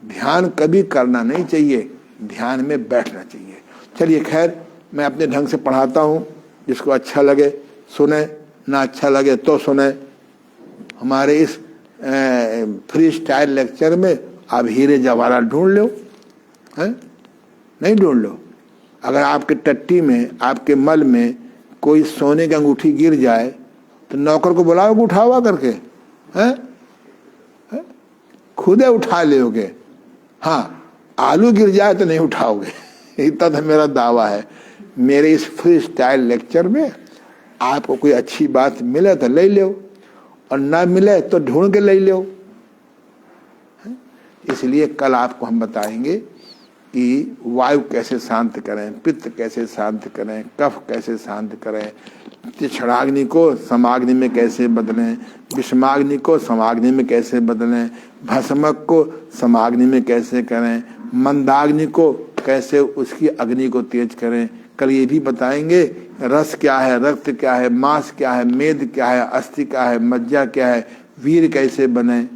ध्यान कभी करना नहीं चाहिए, ध्यान में बैठना चाहिए। चलिए खैर, मैं अपने ढंग से पढ़ाता हूँ, जिसको अच्छा लगे सुने, ना अच्छा लगे तो सुने। हमारे इस फ्री स्टाइल लेक्चर में आप हीरे जवाहरात ढूंढ लो, है नहीं ढूंढ लो। अगर आपके टट्टी में, आपके मल में कोई सोने की अंगूठी गिर जाए तो नौकर को बुलाओगे उठावा करके, हैं? खुद उठा लोगे। हाँ, आलू गिर जाए तो नहीं उठाओगे। इतना तो मेरा दावा है। मेरे इस फ्री स्टाइल लेक्चर में आपको कोई अच्छी बात मिले तो ले लो, और ना मिले तो ढूंढ के ले लो। इसलिए कल आपको हम बताएंगे कि वायु कैसे शांत करें, पित्त कैसे शांत करें, कफ कैसे शांत करें, तीक्ष्णाग्नि को समाग्नि में कैसे बदलें, विषमाग्नि को समाग्नि में कैसे बदलें, भस्मक को समाग्नि में कैसे करें, मंदाग्नि को कैसे उसकी अग्नि को तेज करें। कल ये भी बताएंगे रस क्या है, रक्त क्या है, मांस क्या है, मेद क्या है, अस्थि क्या है, मज्जा क्या है, वीर कैसे बने,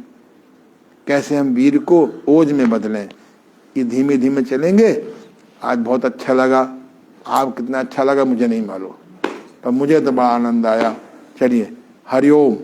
कैसे हम वीर को ओज में बदलें। ये धीमे धीमे चलेंगे। आज बहुत अच्छा लगा, आप कितना अच्छा लगा मुझे नहीं मालूम, पर मुझे तो बड़ा आनंद आया। चलिए, हरिओम।